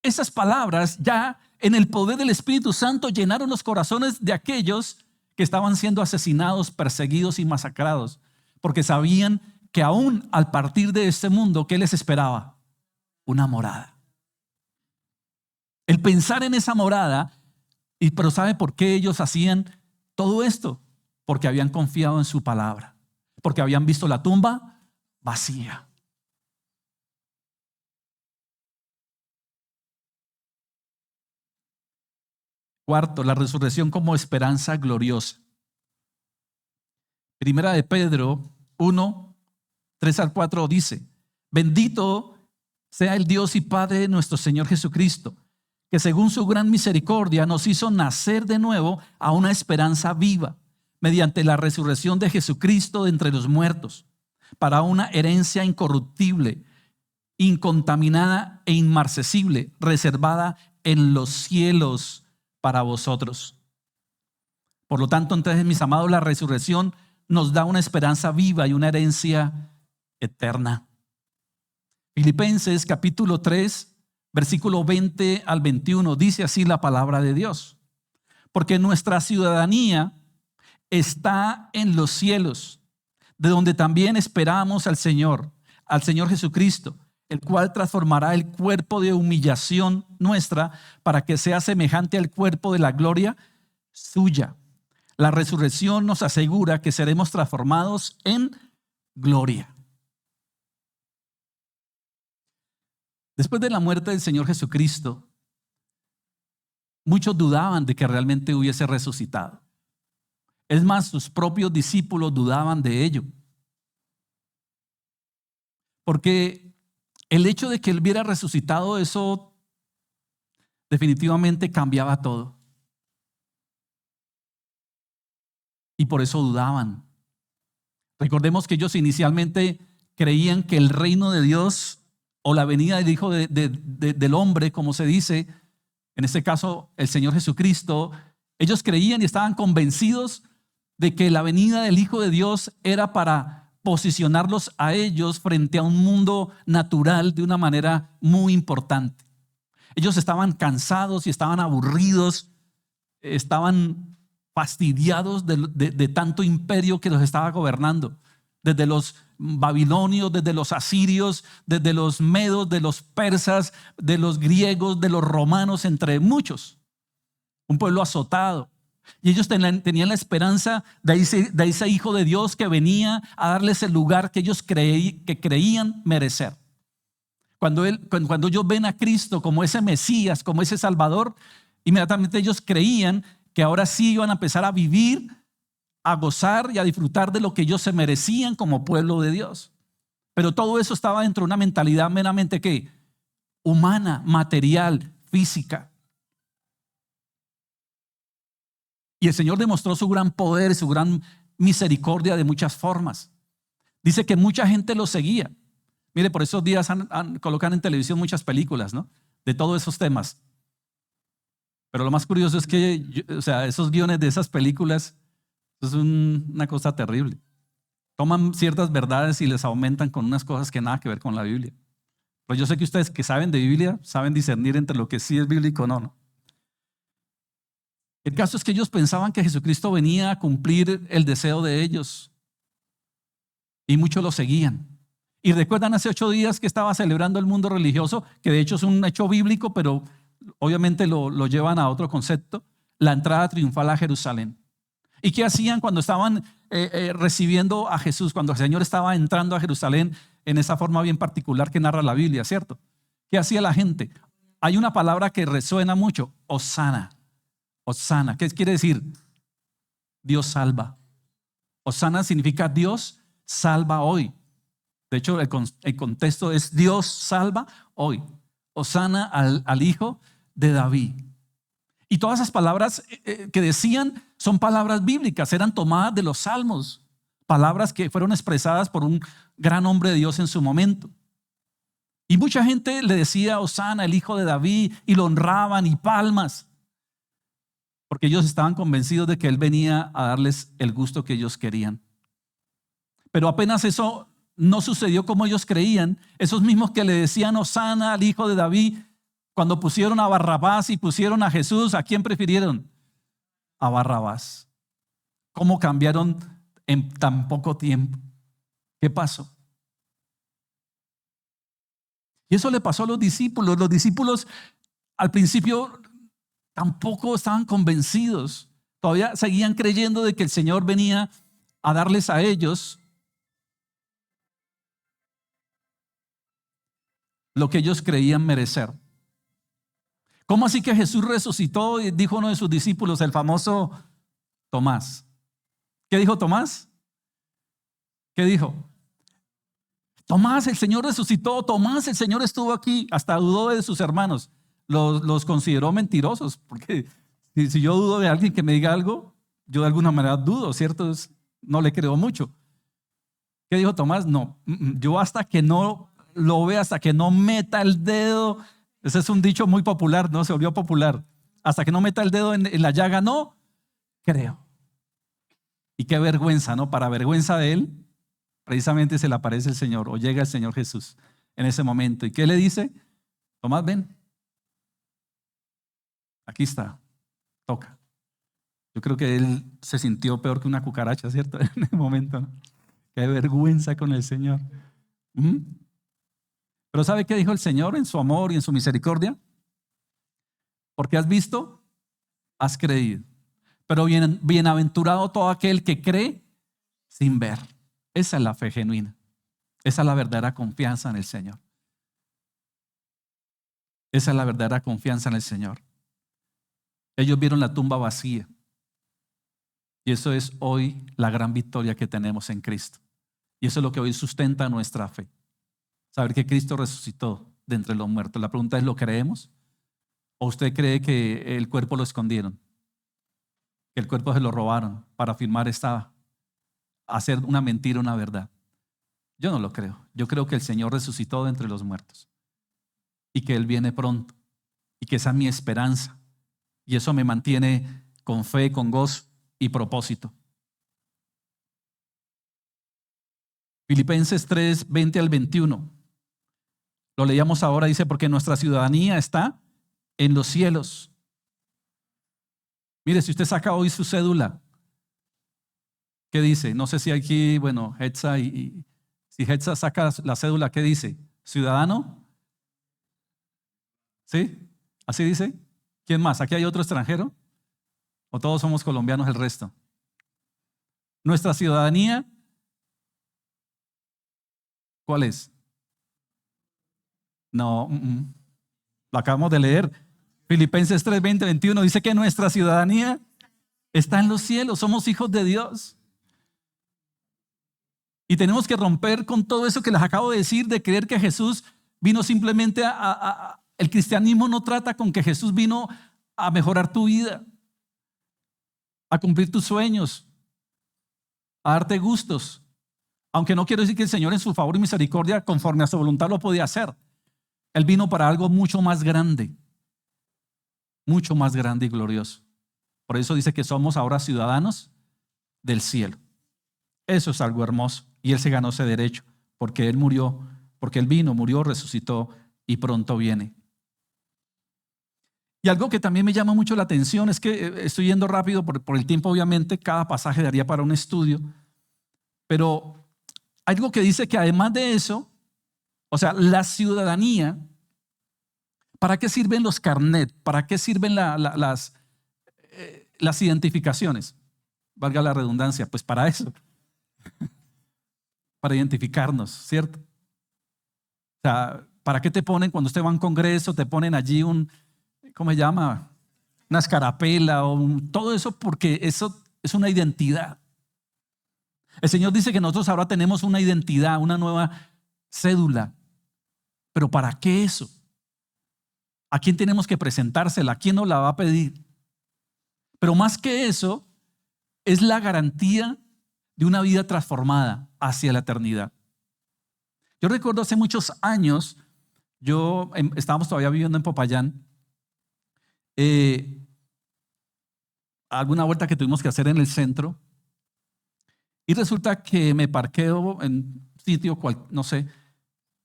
A: Esas palabras ya en el poder del Espíritu Santo llenaron los corazones de aquellos que estaban siendo asesinados, perseguidos y masacrados, porque sabían que aún al partir de este mundo, ¿qué les esperaba? Una morada. El pensar en esa morada, pero ¿sabe por qué ellos hacían todo esto? porque habían confiado en su palabra, porque habían visto la tumba vacía. Cuarto, la resurrección como esperanza gloriosa. Primera de Pedro 1, 3 al 4 dice: bendito sea el Dios y Padre de nuestro Señor Jesucristo, que según su gran misericordia nos hizo nacer de nuevo a una esperanza viva, mediante la resurrección de Jesucristo de entre los muertos, para una herencia incorruptible, incontaminada e inmarcesible, reservada en los cielos para vosotros. Por lo tanto, entonces, mis amados, la resurrección nos da una esperanza viva y una herencia eterna. Filipenses capítulo 3, versículo 20 al 21, dice así la palabra de Dios: porque nuestra ciudadanía está en los cielos, de donde también esperamos al Señor Jesucristo, el cual transformará el cuerpo de humillación nuestra para que sea semejante al cuerpo de la gloria suya. La resurrección nos asegura que seremos transformados en gloria. Después de la muerte del Señor Jesucristo, muchos dudaban de que realmente hubiese resucitado. Es más, sus propios discípulos dudaban de ello. Porque el hecho de que Él hubiera resucitado, eso definitivamente cambiaba todo. Y por eso dudaban. Recordemos que ellos inicialmente creían que el reino de Dios o la venida del Hijo del Hombre, como se dice, en este caso el Señor Jesucristo, ellos creían y estaban convencidos de que la venida del Hijo de Dios era para posicionarlos a ellos frente a un mundo natural de una manera muy importante. Ellos estaban cansados y estaban aburridos, estaban fastidiados de tanto imperio que los estaba gobernando, desde los babilonios, desde los asirios, desde los medos, de los persas, de los griegos, de los romanos, entre muchos. Un pueblo azotado. Y ellos tenían la esperanza de ese Hijo de Dios que venía a darles el lugar que ellos creían merecer. Cuando ellos ven a Cristo como ese Mesías, como ese Salvador, inmediatamente ellos creían que ahora sí iban a empezar a vivir, a gozar y a disfrutar de lo que ellos se merecían como pueblo de Dios. Pero todo eso estaba dentro de una mentalidad meramente ¿qué? Humana, material, física. Y el Señor demostró su gran poder, su gran misericordia de muchas formas. Dice que mucha gente lo seguía. Mire, por esos días colocan en televisión muchas películas, ¿no? De todos esos temas. Pero lo más curioso es que, esos guiones de esas películas, es una cosa terrible. Toman ciertas verdades y les aumentan con unas cosas que nada que ver con la Biblia. Pero yo sé que ustedes que saben de Biblia, saben discernir entre lo que sí es bíblico o no. El caso es que ellos pensaban que Jesucristo venía a cumplir el deseo de ellos. Y muchos lo seguían. Y recuerdan hace 8 días que estaba celebrando el mundo religioso, que de hecho es un hecho bíblico, pero obviamente lo llevan a otro concepto, la entrada triunfal a Jerusalén. ¿Y qué hacían cuando estaban recibiendo a Jesús, cuando el Señor estaba entrando a Jerusalén en esa forma bien particular que narra la Biblia, ¿cierto? ¿Qué hacía la gente? Hay una palabra que resuena mucho, Hosana. Hosana, ¿qué quiere decir? Dios salva. Hosana significa Dios salva hoy. De hecho, el contexto es Dios salva hoy. Hosana al Hijo de David. Y todas esas palabras que decían son palabras bíblicas, eran tomadas de los salmos, palabras que fueron expresadas por un gran hombre de Dios en su momento. Y mucha gente le decía Hosana, el Hijo de David, y lo honraban y palmas, porque ellos estaban convencidos de que Él venía a darles el gusto que ellos querían. Pero apenas eso no sucedió como ellos creían, esos mismos que le decían Hosana al Hijo de David, cuando pusieron a Barrabás y pusieron a Jesús, ¿a quién prefirieron? A Barrabás. ¿Cómo cambiaron en tan poco tiempo? ¿Qué pasó? Y eso le pasó a los discípulos. Los discípulos al principio tampoco estaban convencidos, Todavía seguían creyendo de que el Señor venía a darles a ellos lo que ellos creían merecer. ¿Cómo así que Jesús resucitó? Y dijo uno de sus discípulos, el famoso Tomás. ¿Qué dijo Tomás? ¿Qué dijo? Tomás, el Señor resucitó. Tomás, el Señor estuvo aquí. Hasta dudó de sus hermanos. Los consideró mentirosos. Porque si yo dudo de alguien que me diga algo, yo de alguna manera dudo, ¿cierto? No le creo mucho. ¿Qué dijo Tomás? No, yo hasta que no lo vea, hasta que no meta el dedo. Ese es un dicho muy popular, ¿no? Se volvió popular. Hasta que no meta el dedo en la llaga, no creo. Y qué vergüenza, ¿no? Para vergüenza de él, precisamente se le aparece el Señor o llega el Señor Jesús en ese momento. ¿Y qué le dice? Tomás, ven. Aquí está, toca. Yo creo que él se sintió peor que una cucaracha, ¿cierto? En ese momento, ¿no? Qué vergüenza con el Señor. Pero ¿sabe qué dijo el Señor en su amor y en su misericordia? Porque has visto, has creído. Pero bienaventurado todo aquel que cree sin ver. Esa es la fe genuina. Esa es la verdadera confianza en el Señor. Esa es la verdadera confianza en el Señor. Ellos vieron la tumba vacía. Y eso es hoy la gran victoria que tenemos en Cristo. Y eso es lo que hoy sustenta nuestra fe. Saber que Cristo resucitó de entre los muertos. La pregunta es, ¿lo creemos? ¿O usted cree que el cuerpo lo escondieron? Que el cuerpo se lo robaron para afirmar hacer una mentira, una verdad. Yo no lo creo. Yo creo que el Señor resucitó de entre los muertos y que Él viene pronto y que esa es mi esperanza. Y eso me mantiene con fe, con gozo y propósito. Filipenses 3, 20 al 21. Lo leíamos ahora, dice, porque nuestra ciudadanía está en los cielos. Mire, si usted saca hoy su cédula, ¿qué dice? No sé si aquí, bueno, Hetza si Hetza saca la cédula, ¿qué dice? ¿Ciudadano? ¿Sí? ¿Así dice? ¿Quién más? ¿Aquí hay otro extranjero? ¿O todos somos colombianos el resto? Nuestra ciudadanía, ¿cuál es? No, lo acabamos de leer. Filipenses 3, 20, 21 dice que nuestra ciudadanía está en los cielos. Somos hijos de Dios. Y tenemos que romper con todo eso que les acabo de decir, de creer que Jesús vino simplemente el cristianismo no trata con que Jesús vino a mejorar tu vida, a cumplir tus sueños, a darte gustos. Aunque no quiero decir que el Señor en su favor y misericordia, conforme a su voluntad, lo podía hacer. Él vino para algo mucho más grande y glorioso. Por eso dice que somos ahora ciudadanos del cielo. Eso es algo hermoso. Y Él se ganó ese derecho porque Él murió, porque Él vino, murió, resucitó y pronto viene. Y algo que también me llama mucho la atención es que estoy yendo rápido por el tiempo, obviamente, cada pasaje daría para un estudio, pero algo que dice que además de eso, o sea, la ciudadanía, ¿para qué sirven los carnet? ¿Para qué sirven las identificaciones? Valga la redundancia, pues para eso, para identificarnos, ¿cierto? O sea, ¿para qué te ponen cuando usted va a un congreso? Te ponen allí ¿cómo se llama? Una escarapela o todo eso, porque eso es una identidad. El Señor dice que nosotros ahora tenemos una identidad, una nueva cédula. ¿Pero para qué eso? ¿A quién tenemos que presentársela? ¿A quién nos la va a pedir? Pero más que eso, es la garantía de una vida transformada hacia la eternidad. Yo recuerdo hace muchos años, estábamos todavía viviendo en Popayán, alguna vuelta que tuvimos que hacer en el centro, y resulta que me parqueo en un sitio, no sé,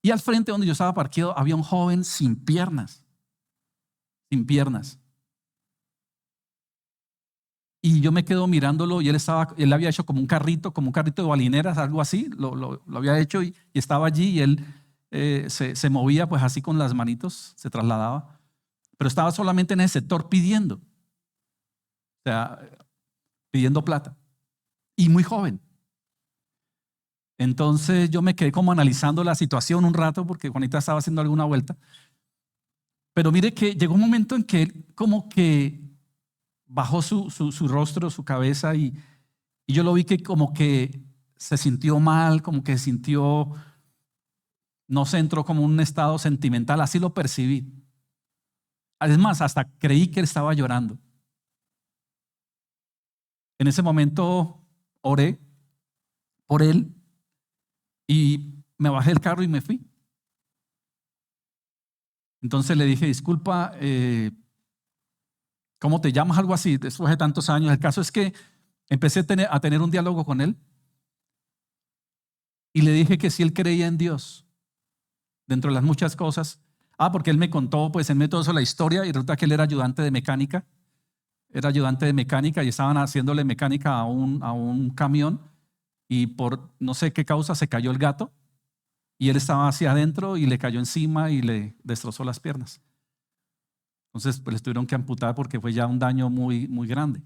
A: y al frente donde yo estaba parqueado había un joven sin piernas. Y yo me quedo mirándolo y él había hecho como un carrito de balineras, algo así, lo había hecho y estaba allí y él se movía pues así con las manitos, se trasladaba, pero estaba solamente en ese sector pidiendo. O sea, pidiendo plata y muy joven. Entonces yo me quedé como analizando la situación un rato porque Juanita estaba haciendo alguna vuelta. Pero mire que llegó un momento en que él como que bajó su rostro, su cabeza y yo lo vi que como que se sintió mal, como que se sintió, no sé, entró como en un estado sentimental, así lo percibí. Además, hasta creí que él estaba llorando. En ese momento oré por él y me bajé del carro y me fui. Entonces le dije, disculpa, ¿cómo te llamas? Algo así, después de tantos años. El caso es que empecé a tener un diálogo con él y le dije que si él creía en Dios, dentro de las muchas cosas. Porque él me contó, pues él me todo eso la historia y resulta que él era ayudante de mecánica. Era ayudante de mecánica y estaban haciéndole mecánica a un camión y por no sé qué causa se cayó el gato y él estaba hacia adentro y le cayó encima y le destrozó las piernas. Entonces pues les tuvieron que amputar porque fue ya un daño muy, muy grande.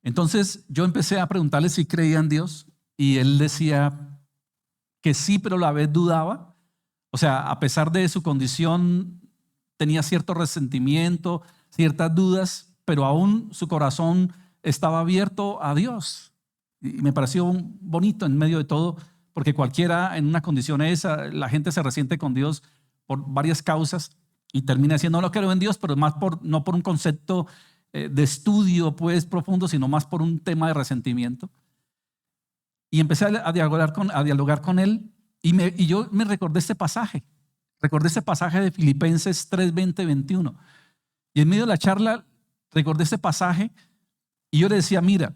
A: Entonces yo empecé a preguntarle si creía en Dios y él decía que sí, pero a la vez dudaba. O sea, a pesar de su condición tenía cierto resentimiento, ciertas dudas, pero aún su corazón estaba abierto a Dios. Y me pareció bonito en medio de todo, porque cualquiera en una condición esa, la gente se resiente con Dios por varias causas y termina diciendo, no lo creo en Dios, pero más no por un concepto de estudio pues profundo, sino más por un tema de resentimiento. Y empecé a dialogar con él y yo me recordé este pasaje. Recordé este pasaje de Filipenses 3, 20, 21. Y en medio de la charla recordé este pasaje y yo le decía, mira,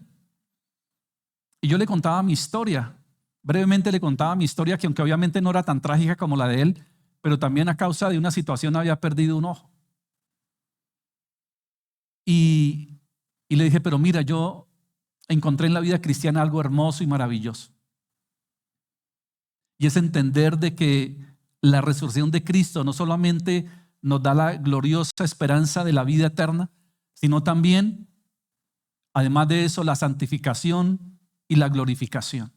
A: y yo le contaba mi historia. Brevemente le contaba mi historia, que aunque obviamente no era tan trágica como la de él, pero también a causa de una situación había perdido un ojo. Y le dije, pero mira, yo encontré en la vida cristiana algo hermoso y maravilloso. Y es entender de que la resurrección de Cristo no solamente nos da la gloriosa esperanza de la vida eterna, sino también, además de eso, la santificación y la glorificación.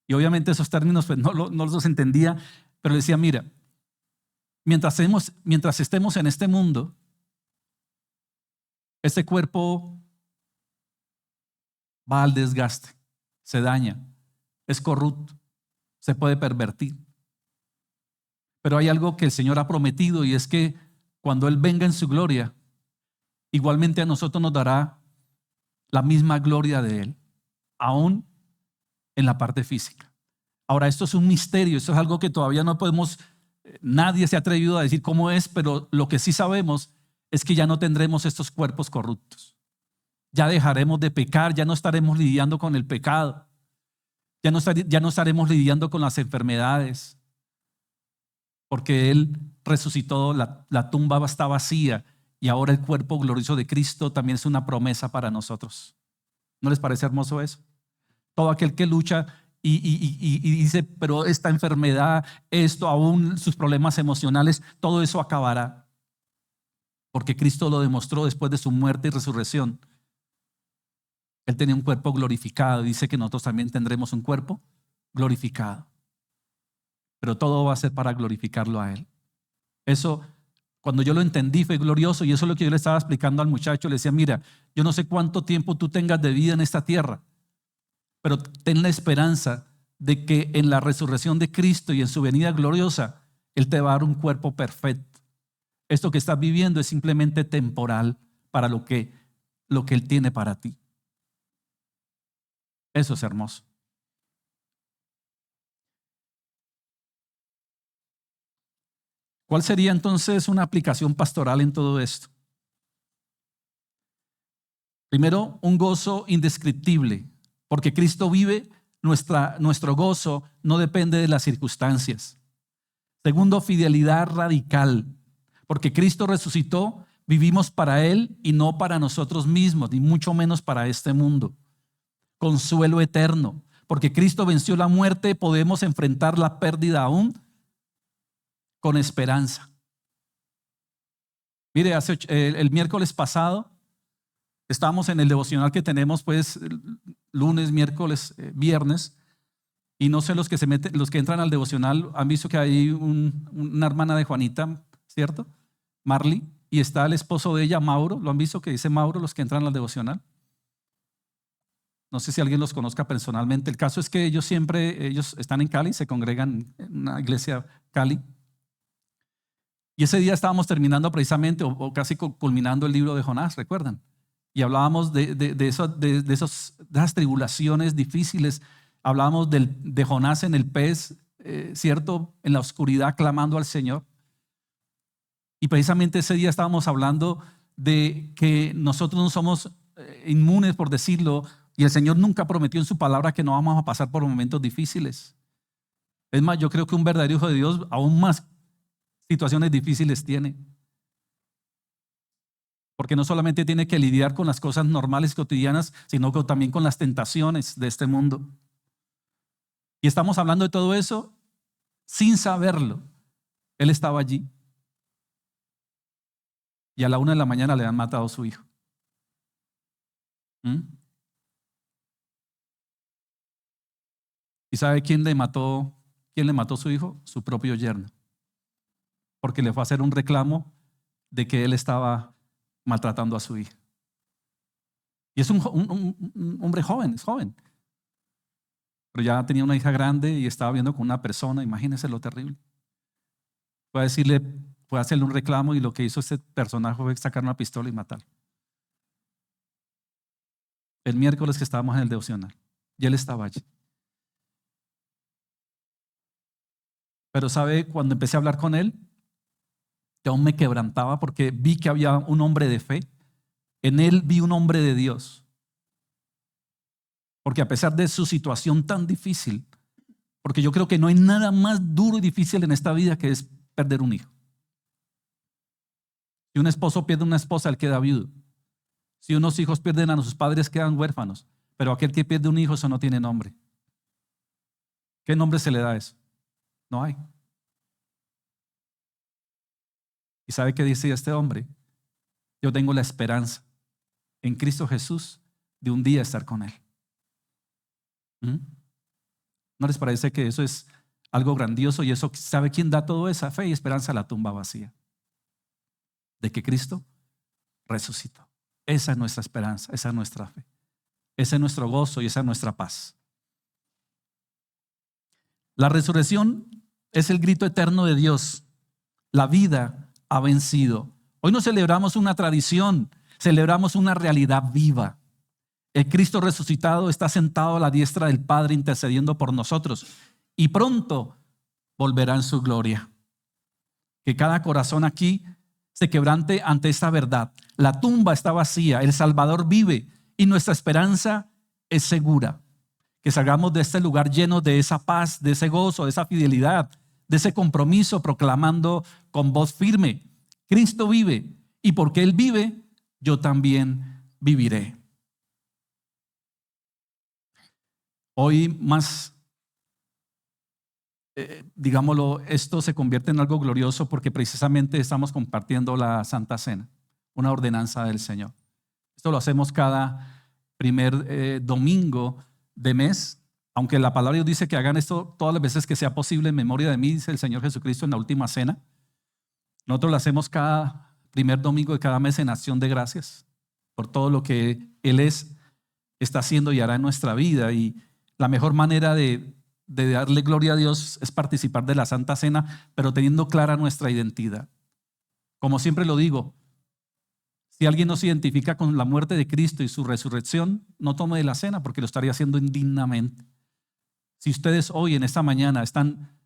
A: Y obviamente esos términos pues, no los entendía, pero le decía, mira, mientras estemos en este mundo, este cuerpo va al desgaste, se daña, es corrupto, se puede pervertir. Pero hay algo que el Señor ha prometido y es que cuando Él venga en su gloria, igualmente a nosotros nos dará la misma gloria de Él, aún en la parte física. Ahora, esto es un misterio, esto es algo que todavía no podemos, nadie se ha atrevido a decir cómo es, pero lo que sí sabemos es que ya no tendremos estos cuerpos corruptos. Ya dejaremos de pecar, ya no estaremos lidiando con el pecado, ya no estaremos lidiando con las enfermedades, porque Él resucitó, la tumba está vacía y ahora el cuerpo glorioso de Cristo también es una promesa para nosotros. ¿No les parece hermoso eso? Todo aquel que lucha y dice, pero esta enfermedad, esto, aún sus problemas emocionales, todo eso acabará. Porque Cristo lo demostró después de su muerte y resurrección. Él tenía un cuerpo glorificado y dice que nosotros también tendremos un cuerpo glorificado. Pero todo va a ser para glorificarlo a Él. Eso, cuando yo lo entendí, fue glorioso y eso es lo que yo le estaba explicando al muchacho. Le decía, mira, yo no sé cuánto tiempo tú tengas de vida en esta tierra, pero ten la esperanza de que en la resurrección de Cristo y en su venida gloriosa, Él te va a dar un cuerpo perfecto. Esto que estás viviendo es simplemente temporal para lo que Él tiene para ti. Eso es hermoso. ¿Cuál sería entonces una aplicación pastoral en todo esto? Primero, un gozo indescriptible, porque Cristo vive, nuestro gozo no depende de las circunstancias. Segundo, fidelidad radical, porque Cristo resucitó, vivimos para Él y no para nosotros mismos, ni mucho menos para este mundo. Consuelo eterno, porque Cristo venció la muerte, podemos enfrentar la pérdida aún con esperanza. Mire, el miércoles pasado Estamos en el devocional que tenemos pues lunes, miércoles, viernes. Y no sé, los que se meten, los que entran al devocional han visto que hay una hermana de Juanita, ¿cierto? Marley, y está el esposo de ella, Mauro. ¿Lo han visto que dice Mauro los que entran al devocional? No sé si alguien los conozca personalmente. El caso es que ellos están en Cali, se congregan en una iglesia Cali. Y ese día estábamos terminando precisamente o casi culminando el libro de Jonás, ¿recuerdan? Y hablábamos de esas tribulaciones difíciles. Hablábamos de Jonás en el pez, ¿cierto? En la oscuridad clamando al Señor. Y precisamente ese día estábamos hablando de que nosotros no somos inmunes, por decirlo, y el Señor nunca prometió en su palabra que no vamos a pasar por momentos difíciles. Es más, yo creo que un verdadero hijo de Dios aún más situaciones difíciles tiene. Porque no solamente tiene que lidiar con las cosas normales, cotidianas, sino que también con las tentaciones de este mundo. Y estamos hablando de todo eso sin saberlo. Él estaba allí. Y a la 1 de la mañana le han matado a su hijo. ¿Y sabe quién le mató a su hijo? Su propio yerno. Porque le fue a hacer un reclamo de que él estaba maltratando a su hija. Y es un hombre joven, es joven. Pero ya tenía una hija grande y estaba viendo con una persona. Imagínense lo terrible. Fue a hacerle un reclamo y lo que hizo este personaje fue sacar una pistola y matarlo. El miércoles que estábamos en el devocional. Y él estaba allí. Pero ¿sabe? Cuando empecé a hablar con él, que aún me quebrantaba porque vi que había un hombre de fe. En él vi un hombre de Dios. Porque a pesar de su situación tan difícil, porque yo creo que no hay nada más duro y difícil en esta vida que es perder un hijo. Si un esposo pierde una esposa, él queda viudo. Si unos hijos pierden a sus padres, quedan huérfanos. Pero aquel que pierde un hijo, eso no tiene nombre. ¿Qué nombre se le da a eso? No hay. ¿Y sabe qué dice este hombre? Yo tengo la esperanza en Cristo Jesús de un día estar con Él. ¿No les parece que eso es algo grandioso? Y eso, ¿sabe quién da toda esa fe y esperanza a la tumba vacía? De que Cristo resucitó. Esa es nuestra esperanza, esa es nuestra fe. Ese es nuestro gozo y esa es nuestra paz. La resurrección es el grito eterno de Dios. La vida ha vencido. Hoy no celebramos una tradición, celebramos una realidad viva. El Cristo resucitado está sentado a la diestra del Padre intercediendo por nosotros y pronto volverá en su gloria. Que cada corazón aquí se quebrante ante esta verdad. La tumba está vacía, el Salvador vive y nuestra esperanza es segura. Que salgamos de este lugar lleno de esa paz, de ese gozo, de esa fidelidad, de ese compromiso, proclamando con voz firme: Cristo vive, y porque Él vive, yo también viviré. Hoy más, digámoslo, esto se convierte en algo glorioso porque precisamente estamos compartiendo la Santa Cena, una ordenanza del Señor. Esto lo hacemos cada primer domingo de mes, aunque la palabra de Dios dice que hagan esto todas las veces que sea posible en memoria de mí, dice el Señor Jesucristo en la última cena. Nosotros lo hacemos cada primer domingo de cada mes en acción de gracias por todo lo que Él está haciendo y hará en nuestra vida. Y la mejor manera de darle gloria a Dios es participar de la Santa Cena, pero teniendo clara nuestra identidad. Como siempre lo digo, si alguien no se identifica con la muerte de Cristo y su resurrección, no tome de la cena porque lo estaría haciendo indignamente. Si ustedes hoy en esta mañana están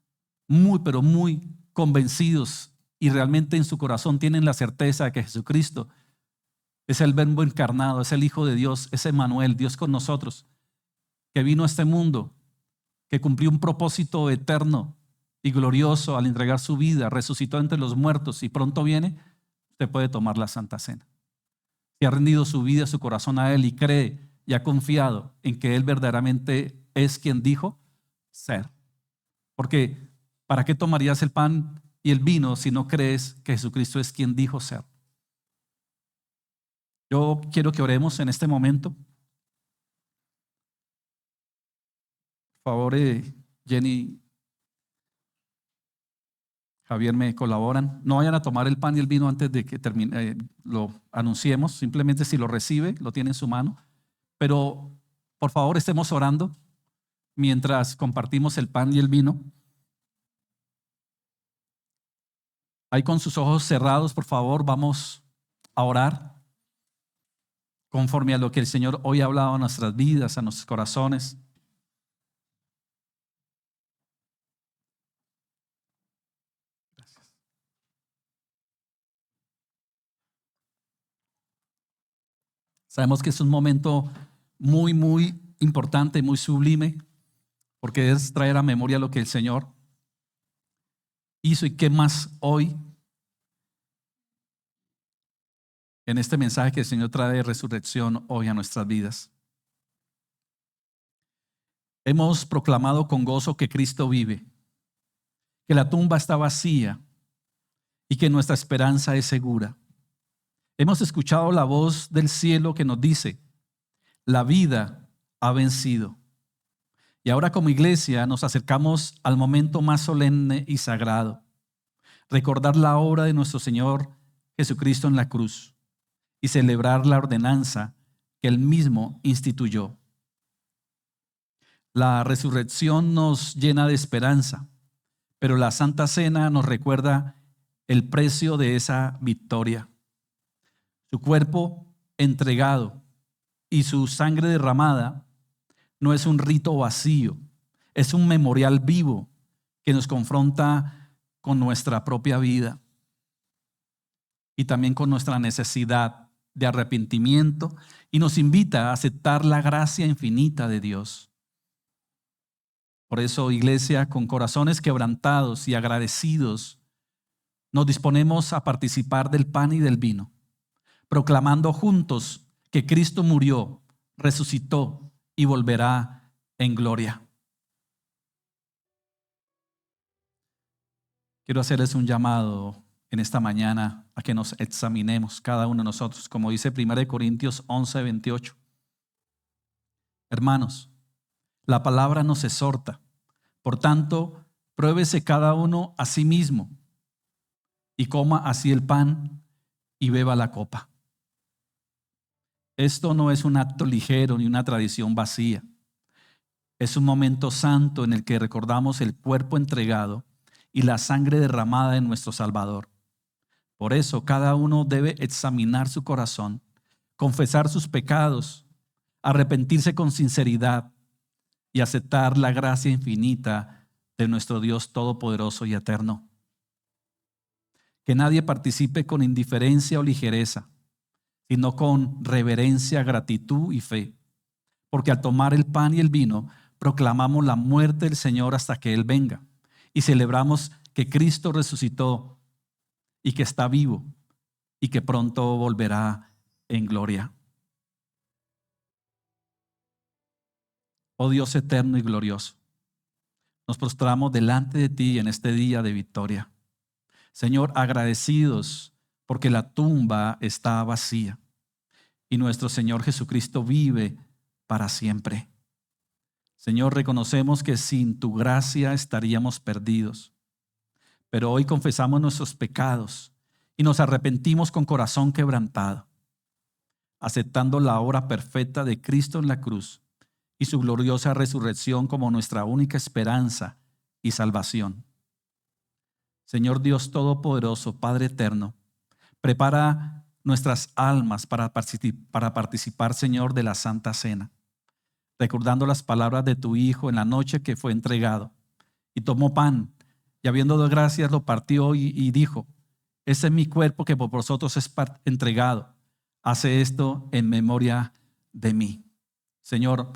A: muy, pero muy convencidos y realmente en su corazón tienen la certeza de que Jesucristo es el Verbo encarnado, es el Hijo de Dios, es Emmanuel, Dios con nosotros, que vino a este mundo, que cumplió un propósito eterno y glorioso al entregar su vida, resucitó entre los muertos y pronto viene, usted puede tomar la Santa Cena. Si ha rendido su vida, su corazón a Él y cree y ha confiado en que Él verdaderamente es quien dijo ser. Porque ¿para qué tomarías el pan y el vino si no crees que Jesucristo es quien dijo ser? Yo quiero que oremos en este momento. Por favor, Jenny, Javier, me colaboran. No vayan a tomar el pan y el vino antes de que lo anunciemos. Simplemente si lo recibe, lo tiene en su mano. Pero por favor, estemos orando mientras compartimos el pan y el vino. Ahí con sus ojos cerrados, por favor, vamos a orar conforme a lo que el Señor hoy ha hablado a nuestras vidas, a nuestros corazones. Gracias. Sabemos que es un momento muy, muy importante, muy sublime, porque es traer a memoria lo que el Señor hizo y qué más hoy en este mensaje que el Señor trae de resurrección hoy a nuestras vidas. Hemos proclamado con gozo que Cristo vive, que la tumba está vacía y que nuestra esperanza es segura. Hemos escuchado la voz del cielo que nos dice: la vida ha vencido. Y ahora como iglesia nos acercamos al momento más solemne y sagrado: recordar la obra de nuestro Señor Jesucristo en la cruz y celebrar la ordenanza que Él mismo instituyó. La resurrección nos llena de esperanza, pero la Santa Cena nos recuerda el precio de esa victoria. Su cuerpo entregado y su sangre derramada no es un rito vacío, es un memorial vivo que nos confronta con nuestra propia vida y también con nuestra necesidad de arrepentimiento y nos invita a aceptar la gracia infinita de Dios. Por eso, iglesia, con corazones quebrantados y agradecidos, nos disponemos a participar del pan y del vino, proclamando juntos que Cristo murió, resucitó y volverá en gloria. Quiero hacerles un llamado en esta mañana a que nos examinemos cada uno de nosotros, como dice 1 Corintios 11:28. Hermanos, la palabra nos exhorta. Por tanto, pruébese cada uno a sí mismo y coma así el pan y beba la copa. Esto no es un acto ligero ni una tradición vacía. Es un momento santo en el que recordamos el cuerpo entregado y la sangre derramada en nuestro Salvador. Por eso cada uno debe examinar su corazón, confesar sus pecados, arrepentirse con sinceridad y aceptar la gracia infinita de nuestro Dios todopoderoso y eterno. Que nadie participe con indiferencia o ligereza, sino con reverencia, gratitud y fe, porque al tomar el pan y el vino proclamamos la muerte del Señor hasta que Él venga y celebramos que Cristo resucitó y que está vivo y que pronto volverá en gloria. Oh Dios eterno y glorioso, nos prostramos delante de ti en este día de victoria. Señor, agradecidos porque la tumba está vacía y nuestro Señor Jesucristo vive para siempre. Señor, reconocemos que sin tu gracia estaríamos perdidos, pero hoy confesamos nuestros pecados y nos arrepentimos con corazón quebrantado, aceptando la obra perfecta de Cristo en la cruz y su gloriosa resurrección como nuestra única esperanza y salvación. Señor Dios Todopoderoso, Padre Eterno, prepara nuestras almas para participar, Señor, de la Santa Cena, recordando las palabras de tu Hijo en la noche que fue entregado. Y tomó pan, y habiendo dado gracias, lo partió y dijo: ese es mi cuerpo que por vosotros es entregado. Hace esto en memoria de mí. Señor,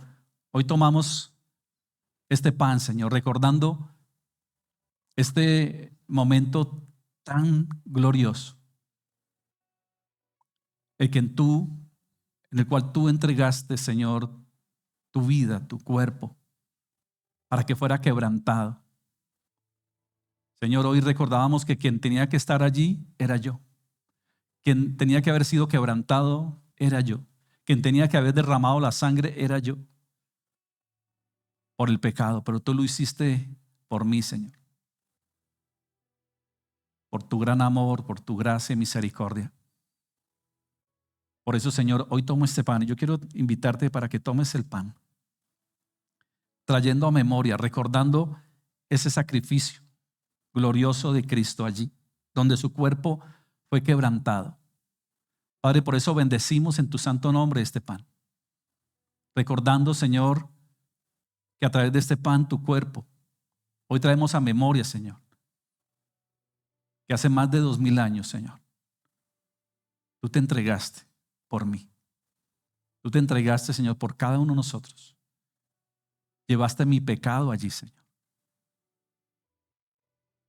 A: hoy tomamos este pan, Señor, recordando este momento tan glorioso, en el cual tú entregaste, Señor, tu vida, tu cuerpo, para que fuera quebrantado. Señor, hoy recordábamos que quien tenía que estar allí era yo. Quien tenía que haber sido quebrantado era yo. Quien tenía que haber derramado la sangre era yo por el pecado, pero tú lo hiciste por mí, Señor. Por tu gran amor, por tu gracia y misericordia. Por eso, Señor, hoy tomo este pan y yo quiero invitarte para que tomes el pan, trayendo a memoria, recordando ese sacrificio glorioso de Cristo allí, donde su cuerpo fue quebrantado. Padre, por eso bendecimos en tu santo nombre este pan, recordando, Señor, que a través de este pan, tu cuerpo, hoy traemos a memoria, Señor, que hace más de 2000 años, Señor, tú te entregaste por mí. Tú te entregaste, Señor, por cada uno de nosotros. Llevaste mi pecado allí, Señor.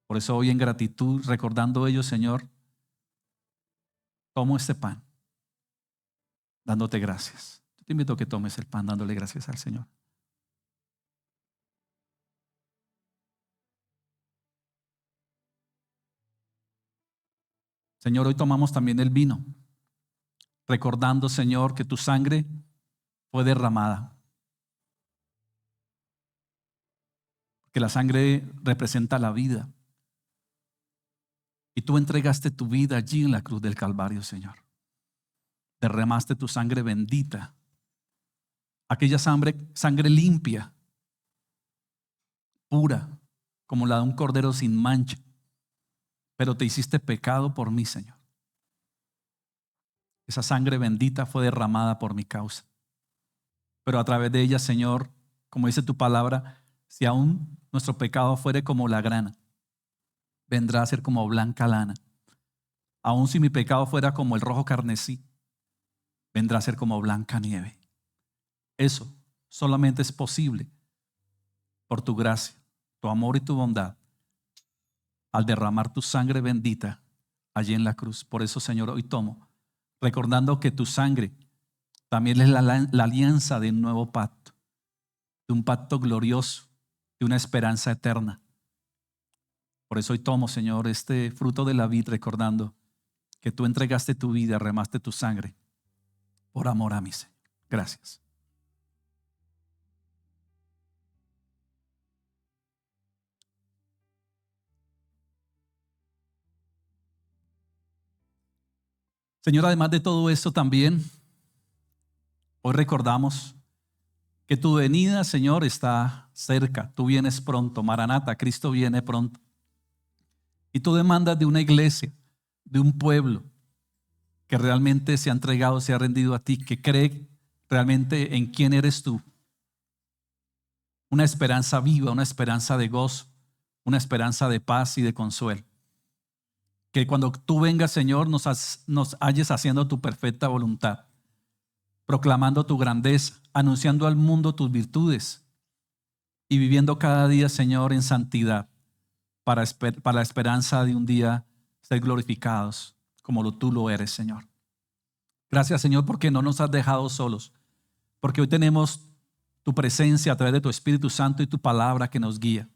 A: Por eso hoy en gratitud, recordando ello, Señor, tomo este pan, dándote gracias. Yo te invito a que tomes el pan, dándole gracias al Señor. Señor, hoy tomamos también el vino, recordando, Señor, que tu sangre fue derramada. Que la sangre representa la vida. Y tú entregaste tu vida allí en la cruz del Calvario, Señor. Derramaste tu sangre bendita. Aquella sangre limpia, pura, como la de un cordero sin mancha. Pero te hiciste pecado por mí, Señor. Esa sangre bendita fue derramada por mi causa. Pero a través de ella, Señor, como dice tu palabra, si aún nuestro pecado fuere como la grana, vendrá a ser como blanca lana. Aun si mi pecado fuera como el rojo carmesí, vendrá a ser como blanca nieve. Eso solamente es posible por tu gracia, tu amor y tu bondad, al derramar tu sangre bendita allí en la cruz. Por eso, Señor, hoy tomo, recordando que tu sangre también es la alianza de un nuevo pacto, de un pacto glorioso, de una esperanza eterna. Por eso hoy tomo, Señor, este fruto de la vid, recordando que tú entregaste tu vida, derramaste tu sangre por amor a mí, Señor. Gracias. Señor, además de todo esto también, hoy recordamos que tu venida, Señor, está cerca. Tú vienes pronto. Maranata, Cristo viene pronto. Y tú demandas de una iglesia, de un pueblo que realmente se ha entregado, se ha rendido a ti, que cree realmente en quién eres tú. Una esperanza viva, una esperanza de gozo, una esperanza de paz y de consuelo. Que cuando tú vengas, Señor, nos halles haciendo tu perfecta voluntad, proclamando tu grandeza, anunciando al mundo tus virtudes y viviendo cada día, Señor, en santidad para la esperanza de un día ser glorificados como tú lo eres, Señor. Gracias, Señor, porque no nos has dejado solos, porque hoy tenemos tu presencia a través de tu Espíritu Santo y tu palabra que nos guía.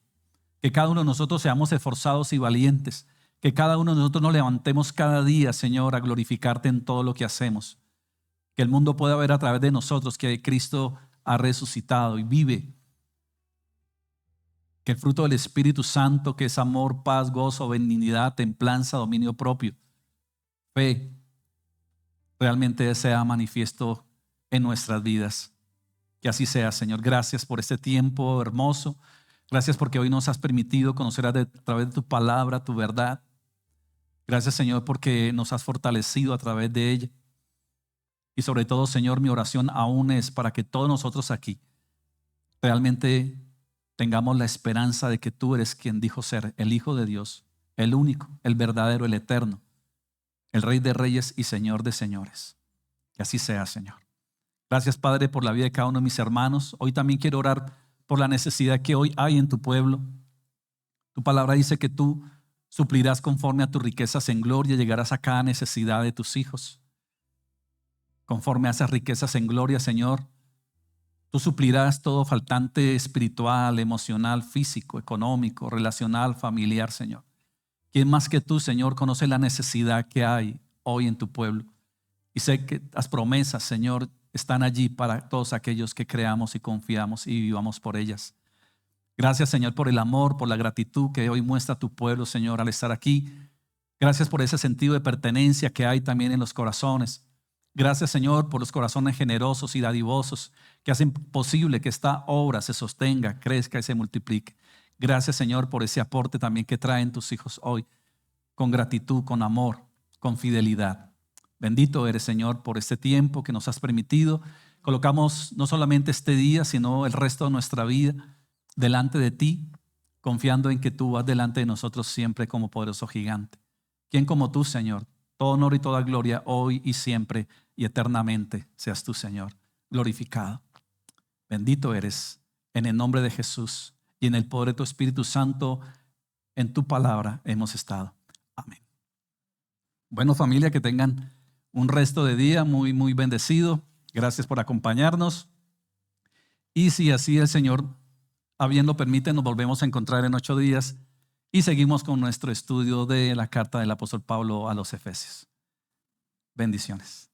A: Que cada uno de nosotros seamos esforzados y valientes, que cada uno de nosotros nos levantemos cada día, Señor, a glorificarte en todo lo que hacemos. Que el mundo pueda ver a través de nosotros que Cristo ha resucitado y vive. Que el fruto del Espíritu Santo, que es amor, paz, gozo, benignidad, templanza, dominio propio, fe, realmente sea manifiesto en nuestras vidas. Que así sea, Señor. Gracias por este tiempo hermoso. Gracias porque hoy nos has permitido conocer a través de tu palabra, tu verdad. Gracias, Señor, porque nos has fortalecido a través de ella. Y sobre todo, Señor, mi oración aún es para que todos nosotros aquí realmente tengamos la esperanza de que tú eres quien dijo ser el Hijo de Dios, el único, el verdadero, el eterno, el Rey de Reyes y Señor de Señores. Que así sea, Señor. Gracias, Padre, por la vida de cada uno de mis hermanos. Hoy también quiero orar por la necesidad que hoy hay en tu pueblo. Tu palabra dice que tú suplirás conforme a tus riquezas en gloria, llegarás a cada necesidad de tus hijos. Conforme a esas riquezas en gloria, Señor, tú suplirás todo faltante espiritual, emocional, físico, económico, relacional, familiar, Señor. ¿Quién más que tú, Señor, conoce la necesidad que hay hoy en tu pueblo? Y sé que las promesas, Señor, están allí para todos aquellos que creamos y confiamos y vivamos por ellas. Gracias, Señor, por el amor, por la gratitud que hoy muestra tu pueblo, Señor, al estar aquí. Gracias por ese sentido de pertenencia que hay también en los corazones. Gracias, Señor, por los corazones generosos y dadivosos que hacen posible que esta obra se sostenga, crezca y se multiplique. Gracias, Señor, por ese aporte también que traen tus hijos hoy, con gratitud, con amor, con fidelidad. Bendito eres, Señor, por este tiempo que nos has permitido. Colocamos no solamente este día, sino el resto de nuestra vida delante de ti, confiando en que tú vas delante de nosotros siempre como poderoso gigante. ¿Quién como tú, Señor? Todo honor y toda gloria hoy y siempre y eternamente seas tú, Señor, glorificado. Bendito eres en el nombre de Jesús y en el poder de tu Espíritu Santo. En tu palabra hemos estado. Amén. Bueno, familia, que tengan un resto de día muy, muy bendecido. Gracias por acompañarnos. Y si así el Señor, habiendo permite, nos volvemos a encontrar en 8 días y seguimos con nuestro estudio de la carta del apóstol Pablo a los Efesios. Bendiciones.